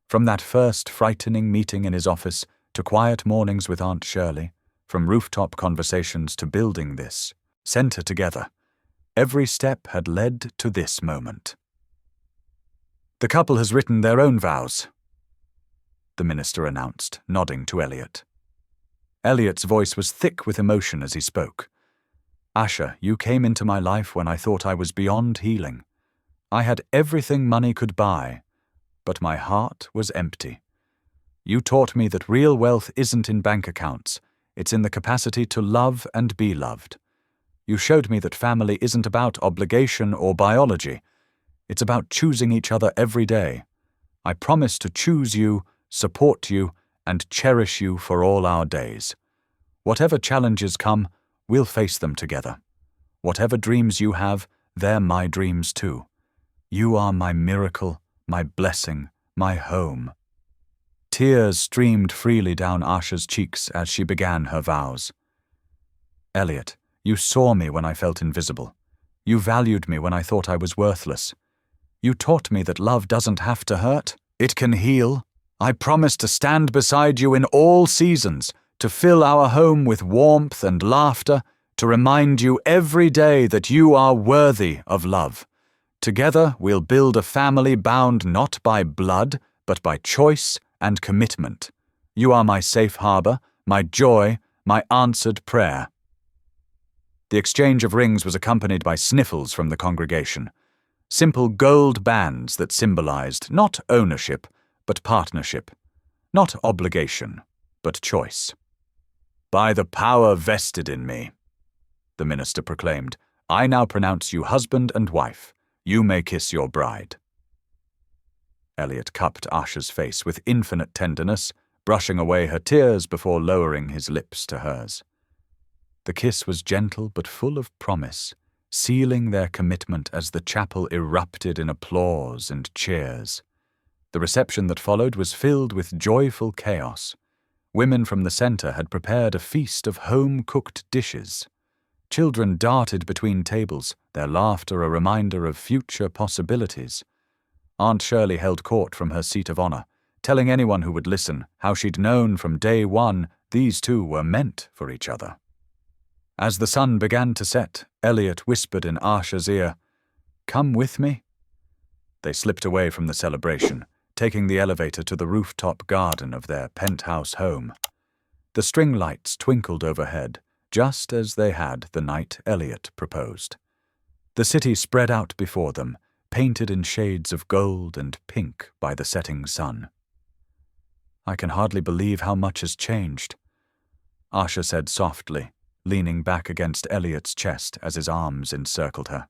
From that first frightening meeting in his office to quiet mornings with Aunt Shirley, from rooftop conversations to building this center together, every step had led to this moment. "The couple has written their own vows," the minister announced, nodding to Elliot. Elliot's voice was thick with emotion as he spoke. "Asha, you came into my life when I thought I was beyond healing. I had everything money could buy, but my heart was empty. You taught me that real wealth isn't in bank accounts, it's in the capacity to love and be loved. You showed me that family isn't about obligation or biology. It's about choosing each other every day. I promise to choose you, support you, and cherish you for all our days. Whatever challenges come, we'll face them together. Whatever dreams you have, they're my dreams too. You are my miracle, my blessing, my home." Tears streamed freely down Asha's cheeks as she began her vows. "Elliot, you saw me when I felt invisible. You valued me when I thought I was worthless. You taught me that love doesn't have to hurt. It can heal. I promise to stand beside you in all seasons, to fill our home with warmth and laughter, to remind you every day that you are worthy of love. Together we'll build a family bound not by blood, but by choice and commitment. You are my safe harbor, my joy, my answered prayer." The exchange of rings was accompanied by sniffles from the congregation. Simple gold bands that symbolized not ownership, but partnership. Not obligation, but choice. "By the power vested in me," the minister proclaimed, "I now pronounce you husband and wife. You may kiss your bride." Elliot cupped Asha's face with infinite tenderness, brushing away her tears before lowering his lips to hers. The kiss was gentle but full of promise, sealing their commitment as the chapel erupted in applause and cheers. The reception that followed was filled with joyful chaos. Women from the center had prepared a feast of home-cooked dishes. Children darted between tables, their laughter a reminder of future possibilities. Aunt Shirley held court from her seat of honor, telling anyone who would listen how she'd known from day one these two were meant for each other. As the sun began to set, Elliot whispered in Asha's ear, "Come with me." They slipped away from the celebration, taking the elevator to the rooftop garden of their penthouse home. The string lights twinkled overhead, just as they had the night Elliot proposed. The city spread out before them, painted in shades of gold and pink by the setting sun. "I can hardly believe how much has changed," Asha said softly, leaning back against Elliot's chest as his arms encircled her.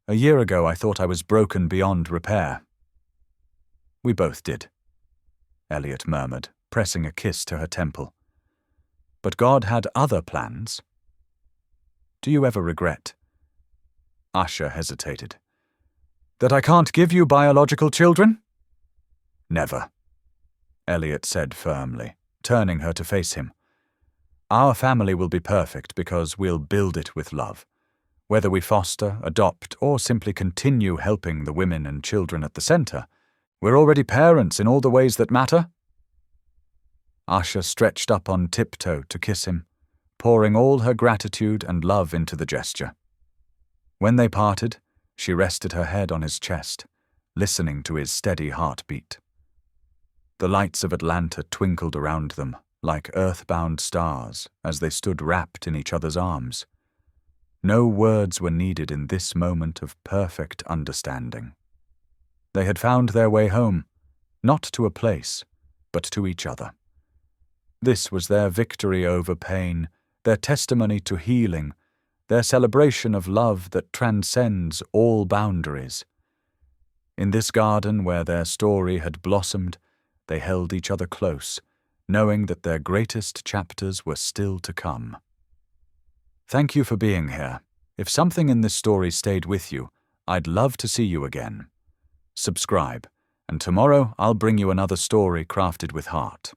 "A year ago I thought I was broken beyond repair." "We both did," Elliot murmured, pressing a kiss to her temple. "But God had other plans." "Do you ever regret?" Asha hesitated. "That I can't give you biological children?" "Never," Elliot said firmly, turning her to face him. "Our family will be perfect because we'll build it with love. Whether we foster, adopt, or simply continue helping the women and children at the center, we're already parents in all the ways that matter." Asha stretched up on tiptoe to kiss him, pouring all her gratitude and love into the gesture. When they parted, she rested her head on his chest, listening to his steady heartbeat. The lights of Atlanta twinkled around them like earthbound stars as they stood wrapped in each other's arms. No words were needed in this moment of perfect understanding. They had found their way home, not to a place, but to each other. This was their victory over pain, their testimony to healing, their celebration of love that transcends all boundaries. In this garden where their story had blossomed, they held each other close, knowing that their greatest chapters were still to come. Thank you for being here. If something in this story stayed with you, I'd love to see you again. Subscribe, and tomorrow I'll bring you another story crafted with heart.